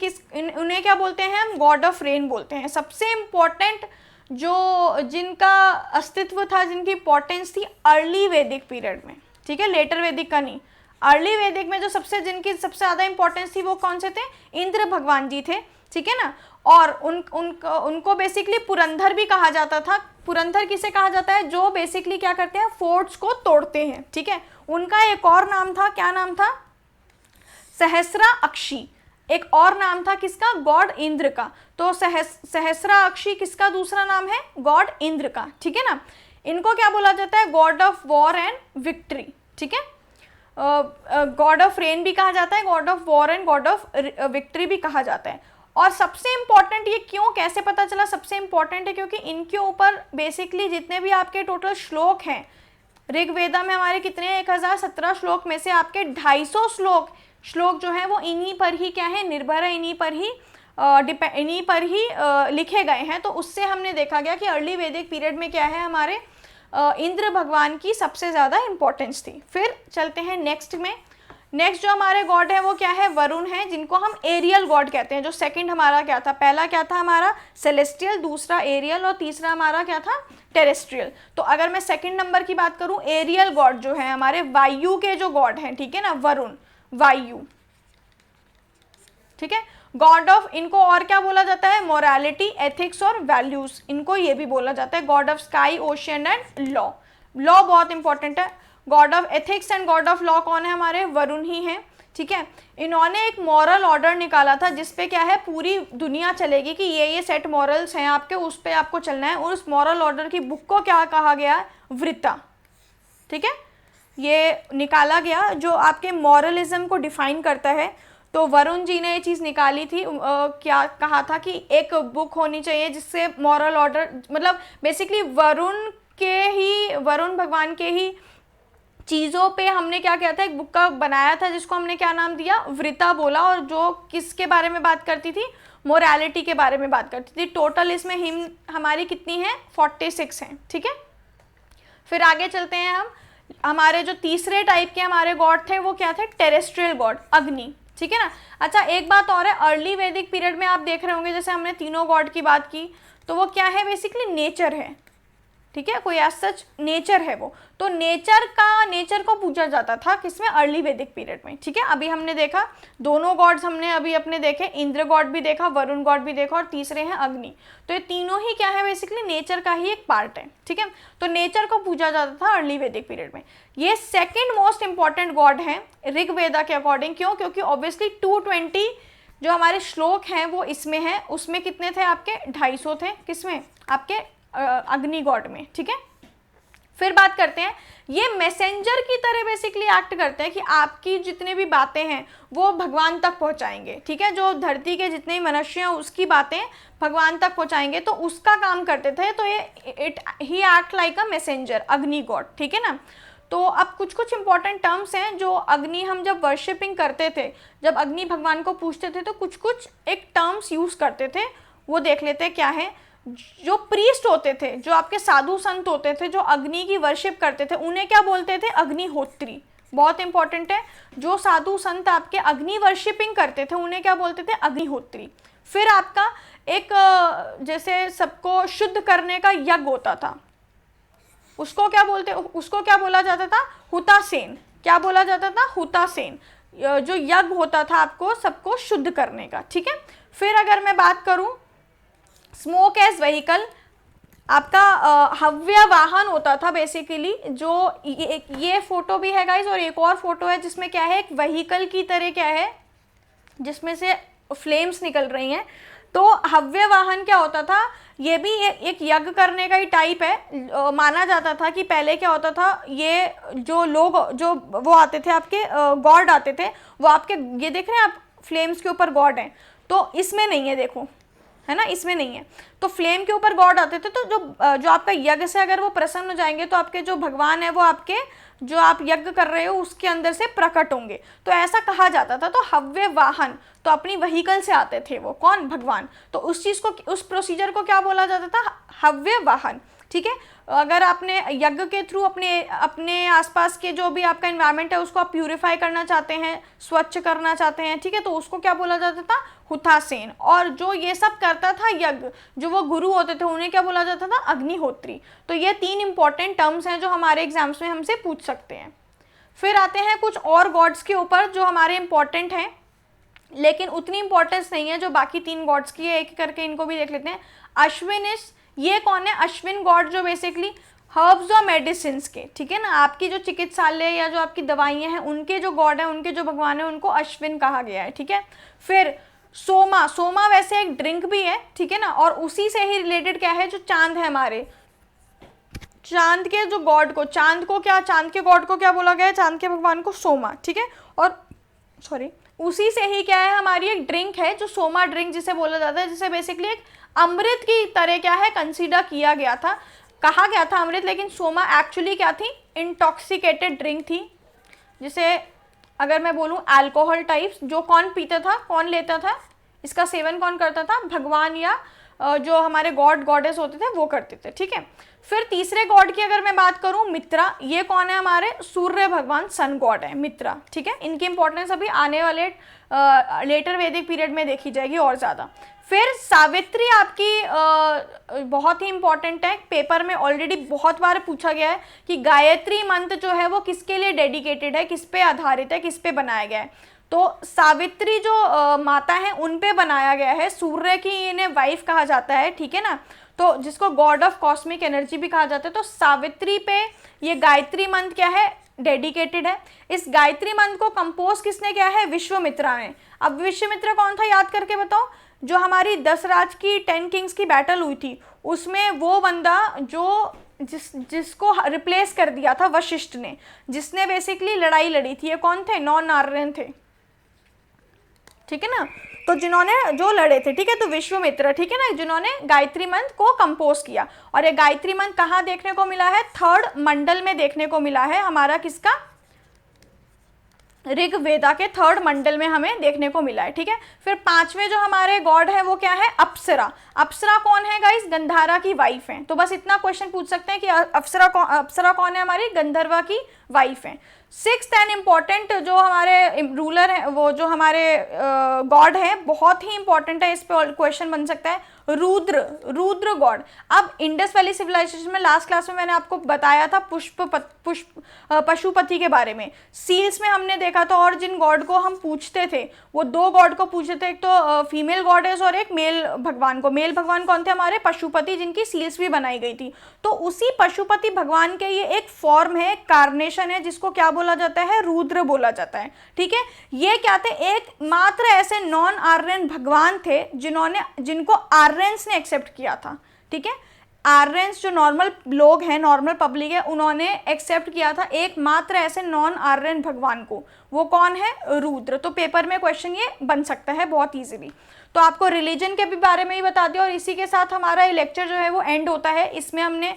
उन्हें क्या बोलते हैं हम? गॉड ऑफ रेन बोलते हैं। सबसे इम्पोर्टेंट जो जिनका अस्तित्व था, जिनकी इंपॉर्टेंस थी अर्ली वैदिक पीरियड में, ठीक है, लेटर वैदिक का नहीं, अर्ली वैदिक में जो जिनकी सबसे ज़्यादा इंपॉर्टेंस थी वो कौन से थे? इंद्र भगवान जी थे, ठीक है ना। और उनको बेसिकली पुरंदर भी कहा जाता था। पुरंदर किसे कहा जाता है? जो बेसिकली क्या करते हैं? फोर्ट्स को तोड़ते हैं, ठीक है। उनका एक और नाम था, क्या नाम था? सहस्रा अक्षी। एक और नाम था किसका? गॉड इंद्र का। तो सहस्रा अक्षी किसका दूसरा नाम है? गॉड इंद्र का, ठीक है ना। इनको क्या बोला जाता है? God of war and victory, ठीक है। गॉड ऑफ रेन भी कहा जाता है, God of war and God of victory भी कहा जाता है। और सबसे इंपॉर्टेंट ये क्यों, कैसे पता चला सबसे इंपॉर्टेंट है? क्योंकि इनके ऊपर बेसिकली जितने भी आपके टोटल श्लोक हैं ऋग्वेदा में, हमारे कितने हैं? 1017 श्लोक में से आपके 250 श्लोक जो है वो इन्हीं पर ही क्या है? निर्भर है, इन्हीं पर ही लिखे गए हैं। तो उससे हमने देखा गया कि अर्ली वैदिक पीरियड में क्या है? हमारे इंद्र भगवान की सबसे ज़्यादा इंपॉर्टेंस थी। फिर चलते हैं नेक्स्ट में। नेक्स्ट जो हमारे गॉड है वो क्या है? वरुण है, जिनको हम एरियल गॉड कहते हैं। जो सेकंड हमारा क्या था? पहला क्या था हमारा? सेलेस्टियल, दूसरा एरियल और तीसरा हमारा क्या था? टेरेस्ट्रियल। तो अगर मैं सेकंड नंबर की बात करूं, एरियल गॉड जो है हमारे वायु के जो गॉड हैं, ठीक है ना, वरुण, वायु, ठीक है। गॉड ऑफ, इनको और क्या बोला जाता है? मोरालिटी, एथिक्स और वैल्यूज, इनको ये भी बोला जाता है। God of sky, ocean and law. Law बहुत इंपॉर्टेंट है। God of ethics and God of law कौन है? हमारे वरुण ही हैं, ठीक है। इन्होंने एक मॉरल ऑर्डर निकाला था जिसपे क्या है? पूरी दुनिया चलेगी कि ये सेट मॉरल्स हैं आपके, उस पर आपको चलना है। और उस मॉरल ऑर्डर की बुक को क्या कहा गया? वृत्ता, ठीक है। ये निकाला गया जो आपके मॉरलिज्म को डिफाइन करता है। तो वरुण जी ने ये चीज़ निकाली थी। क्या कहा था कि एक बुक होनी चाहिए जिससे मॉरल ऑर्डर, मतलब बेसिकली वरुण भगवान के ही चीज़ों पे हमने क्या किया था? एक बुक का बनाया था जिसको हमने क्या नाम दिया? वृत्ता बोला। और जो किसके बारे में बात करती थी? मोरालिटी के बारे में बात करती थी। टोटल इसमें हमारी कितनी है? 46 हैं, ठीक है। फिर आगे चलते हैं हम। हमारे जो तीसरे टाइप के हमारे गॉड थे वो क्या थे? टेरेस्ट्रियल गॉड, अग्नि, ठीक है ना। अच्छा, एक बात और है, अर्ली वैदिक पीरियड में आप देख रहे होंगे, जैसे हमने तीनों गॉड की बात की, तो वो क्या है? बेसिकली नेचर है, ठीक है, कोई एज सच नेचर है वो। तो नेचर को पूजा जाता था किसमें? अर्ली वैदिक पीरियड में, ठीक है। अभी हमने देखा दोनों गॉड्स हमने अभी अपने देखे, इंद्र गॉड भी देखा, वरुण गॉड भी देखा, और तीसरे हैं अग्नि। तो ये तीनों ही क्या है? बेसिकली नेचर का ही एक पार्ट है, ठीक है। तो नेचर को पूजा जाता था अर्ली वैदिक पीरियड में। ये सेकेंड मोस्ट इंपॉर्टेंट गॉड है ऋग्वेदा के अकॉर्डिंग। क्यों? क्योंकि ऑब्वियसली 220 जो हमारे श्लोक हैं वो इसमें हैं। उसमें कितने थे आपके? 250 थे। किसमें? आपके अग्नि गॉड में, ठीक है। फिर बात करते हैं, ये मैसेंजर की तरह बेसिकली एक्ट करते हैं कि आपकी जितने भी बातें हैं वो भगवान तक पहुंचाएंगे, ठीक है। जो धरती के जितने भी मनुष्य हैं उसकी बातें भगवान तक पहुंचाएंगे, तो उसका काम करते थे। तो ये ही एक्ट लाइक अ मैसेंजर, अग्नि गॉड, ठीक है ना। तो अब कुछ कुछ इंपॉर्टेंट टर्म्स हैं जो अग्नि हम जब वर्शिपिंग करते थे, जब अग्नि भगवान को पूछते थे, तो कुछ कुछ एक टर्म्स यूज़ करते थे, वो देख लेते हैं क्या है। जो प्रीस्ट होते थे, जो आपके साधु संत होते थे, जो अग्नि की वर्शिप करते थे, उन्हें क्या बोलते थे? अग्निहोत्री। बहुत इंपॉर्टेंट है, जो साधु संत आपके अग्नि वर्शिपिंग करते थे उन्हें क्या बोलते थे? अग्निहोत्री। फिर आपका एक जैसे सबको शुद्ध करने का यज्ञ होता था, उसको क्या बोलते, उसको क्या बोला जाता था? हुतासेन। क्या बोला जाता था? हुतासेन। जो यज्ञ होता था आपको सबको शुद्ध करने का, ठीक है। फिर अगर मैं बात करूं स्मोक एज व्हीकल, आपका हव्य वाहन होता था बेसिकली। जो ये फोटो भी है गाइस, और एक और फोटो है जिसमें क्या है, एक व्हीकल की तरह क्या है, जिसमें से फ्लेम्स निकल रही हैं। तो हव्य वाहन क्या होता था? ये भी एक यज्ञ करने का ही टाइप है। माना जाता था कि पहले क्या होता था, ये जो लोग जो वो आते थे आपके गॉड आते थे, वो आपके ये देख रहे हैं आप फ्लेम्स के ऊपर गॉड हैं, तो इसमें नहीं है, देखो है ना, इसमें नहीं है। तो फ्लेम के ऊपर गॉड आते थे, तो जो आपका यज्ञ से अगर वो प्रसन्न हो जाएंगे तो आपके जो भगवान है वो आपके जो आप यज्ञ कर रहे हो उसके अंदर से प्रकट होंगे, तो ऐसा कहा जाता था। तो हव्य वाहन तो अपनी व्हीकल से आते थे, वो कौन? भगवान। तो उस चीज़ को, उस प्रोसीजर को क्या बोला जाता था? हव्य वाहन, ठीक है। अगर आपने यज्ञ के थ्रू अपने आसपास के जो भी आपका एनवायरनमेंट है उसको आप प्यूरिफाई करना चाहते हैं, स्वच्छ करना चाहते हैं, ठीक है, तो उसको क्या बोला जाता था? हुतासेन। और जो ये सब करता था यज्ञ, जो वो गुरु होते थे, उन्हें क्या बोला जाता था? अग्निहोत्री। तो ये 3 इंपॉर्टेंट टर्म्स हैं जो हमारे एग्जाम्स में हमसे पूछ सकते हैं। फिर आते हैं कुछ और गॉड्स के ऊपर जो हमारे इंपॉर्टेंट हैं, लेकिन उतनी इंपॉर्टेंस नहीं है जो बाकी 3 गॉड्स की है। एक करके इनको भी देख लेते हैं। अश्विनिश, ये कौन है? अश्विन गॉड, जो बेसिकली हर्ब्स और मेडिसिन के, ठीक है ना, आपकी जो चिकित्सालय या जो आपकी दवाइयाँ हैं उनके जो गॉड हैं, उनके जो भगवान हैं, उनको अश्विन कहा गया है, ठीक है। फिर सोमा, सोमा वैसे एक ड्रिंक भी है, ठीक है ना, और उसी से ही रिलेटेड क्या है, जो चांद है हमारे, चांद के जो गॉड को, चांद के गॉड को क्या बोला गया है? चांद के भगवान को सोमा, ठीक है। और उसी से ही क्या है, हमारी एक ड्रिंक है जो सोमा ड्रिंक जिसे बोला जाता है, जिसे बेसिकली एक अमृत की तरह क्या है, कंसीडर किया गया था, कहा गया था अमृत, लेकिन सोमा एक्चुअली क्या थी? इंटॉक्सिकेटेड ड्रिंक थी, जिसे अगर मैं बोलूँ अल्कोहल टाइप्स, जो कौन पीता था, कौन लेता था, इसका सेवन कौन करता था? भगवान या जो हमारे गॉड गॉडेस होते थे वो करते थे, ठीक है। फिर तीसरे गॉड की अगर मैं बात करूं, मित्रा, ये कौन है? हमारे सूर्य भगवान, सन गॉड है मित्रा, ठीक है। इनकी इंपॉर्टेंस अभी आने वाले लेटर वैदिक पीरियड में देखी जाएगी और ज़्यादा। फिर सावित्री आपकी बहुत ही इंपॉर्टेंट है, पेपर में ऑलरेडी बहुत बार पूछा गया है कि गायत्री मंत्र जो है वो किसके लिए डेडिकेटेड है, किस पे आधारित है, किस पे बनाया गया है। तो सावित्री जो माता है उन पे बनाया गया है, सूर्य की इन्हें वाइफ कहा जाता है, ठीक है ना, तो जिसको गॉड ऑफ कॉस्मिक एनर्जी भी कहा जाता है। तो सावित्री पे ये गायत्री मंत्र क्या है? डेडिकेटेड है। इस गायत्री मंत्र को कंपोज किसने किया है? विश्वामित्रा ने। अब विश्वामित्र कौन था, याद करके बताओ? जो हमारी 10 राज की 10 किंग्स की बैटल हुई थी उसमें वो बंदा जो जिसको रिप्लेस कर दिया था वशिष्ठ ने, जिसने बेसिकली लड़ाई लड़ी थी, ये कौन थे? 9 नारायण थे, ठीक है ना, तो जिन्होंने जो लड़े थे, ठीक है, तो विश्वामित्र, ठीक है ना, जिन्होंने गायत्री मंत्र को कंपोज किया। और ये गायत्री मंत्र कहाँ देखने को मिला है? 3rd मंडल में देखने को मिला है, हमारा किसका? ऋग्वेदा के 3rd मंडल में हमें देखने को मिला है, ठीक है। फिर 5वें जो हमारे गॉड है वो क्या है? अप्सरा। अप्सरा कौन है गाइस? गंधारा की वाइफ है। तो बस इतना क्वेश्चन पूछ सकते हैं कि अप्सरा कौन है? हमारी गंधर्वा की वाइफ है। 6th एंड इम्पॉर्टेंट जो हमारे रूलर है, वो जो हमारे गॉड है, बहुत ही इंपॉर्टेंट है, इस पे क्वेश्चन बन सकता है, रुद्र गॉड। अब इंडस वैली सिविलाइजेशन में लास्ट क्लास में मैंने आपको बताया था पशुपति के बारे में। सील्स में हमने देखा था, और जिन गॉड को हम पूछते थे वो 2 गॉड को पूछते थे, एक तो फीमेल गॉडेस और एक मेल भगवान को। मेल भगवान कौन थे? हमारे पशुपति, जिनकी सील्स भी बनाई गई थी। तो उसी पशुपति भगवान के ये एक फॉर्म है, कार्नेशन है, जिसको क्या बोला जाता है? रुद्र बोला जाता है, ठीक है। ये क्या थे? एक मात्र ऐसे नॉन आर्यन भगवान थे जिनको आर्यंस ने एक्सेप्ट किया था, ठीक है। आर्यंस जो नॉर्मल लोग हैं, नॉर्मल पब्लिक है, उन्होंने एक्सेप्ट किया था एकमात्र ऐसे नॉन आर्यन भगवान को। वो कौन है? रुद्र। तो पेपर में क्वेश्चन ये बन सकता है बहुत इजीली। तो आपको रिलीजन के भी बारे में ही बता दिया, और इसी के साथ हमारा ये लेक्चर जो है वो एंड होता है। इसमें हमने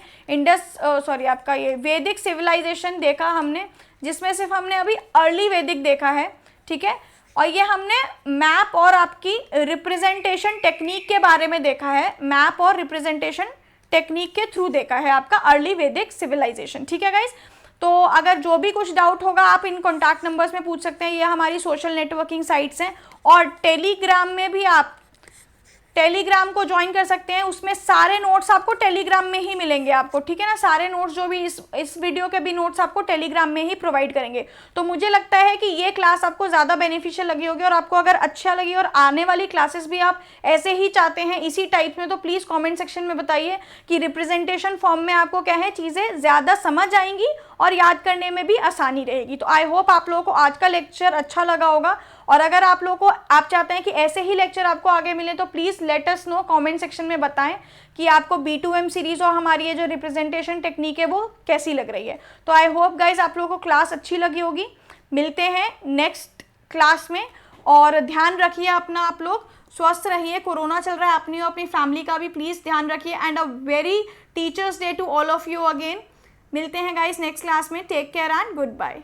आपका ये वैदिक सिविलाइजेशन देखा हमने, जिसमें सिर्फ हमने अभी अर्ली वैदिक देखा है, ठीक है। और ये हमने मैप और आपकी रिप्रेजेंटेशन टेक्निक के बारे में देखा है, मैप और रिप्रेजेंटेशन टेक्निक के थ्रू देखा है आपका अर्ली वैदिक सिविलाइजेशन, ठीक है गाइस। तो अगर जो भी कुछ डाउट होगा आप इन कॉन्टैक्ट नंबर्स में पूछ सकते हैं। ये हमारी सोशल नेटवर्किंग साइट्स हैं, और टेलीग्राम में भी आप टेलीग्राम को ज्वाइन कर सकते हैं। उसमें सारे नोट्स आपको टेलीग्राम में ही मिलेंगे आपको, ठीक है ना। सारे नोट्स जो भी इस वीडियो के भी नोट्स आपको टेलीग्राम में ही प्रोवाइड करेंगे। तो मुझे लगता है कि ये क्लास आपको ज़्यादा बेनिफिशियल लगी होगी, और आपको अगर अच्छा लगी और आने वाली क्लासेस भी आप ऐसे ही चाहते हैं इसी टाइप में, तो प्लीज़ कॉमेंट सेक्शन में बताइए कि रिप्रेजेंटेशन फॉर्म में आपको क्या है चीज़ें ज़्यादा समझ आएंगी और याद करने में भी आसानी रहेगी। तो आई होप आप लोगों को आज का लेक्चर अच्छा लगा होगा, और अगर आप लोगों को आप चाहते हैं कि ऐसे ही लेक्चर आपको आगे मिले, तो please let us know, comment section में बताएं कि आपको B2M सीरीज़ और हमारी ये जो रिप्रेजेंटेशन टेक्निक है वो कैसी लग रही है। तो आई होप गाइज आप लोगों को क्लास अच्छी लगी होगी। मिलते हैं नेक्स्ट क्लास में, और ध्यान रखिए अपना, आप लोग स्वस्थ रहिए। कोरोना चल रहा है, अपनी और अपनी फैमिली का भी प्लीज़ ध्यान रखिए। And a very teachers day to all of you again. मिलते हैं गाइज नेक्स्ट क्लास में। Take care and good bye.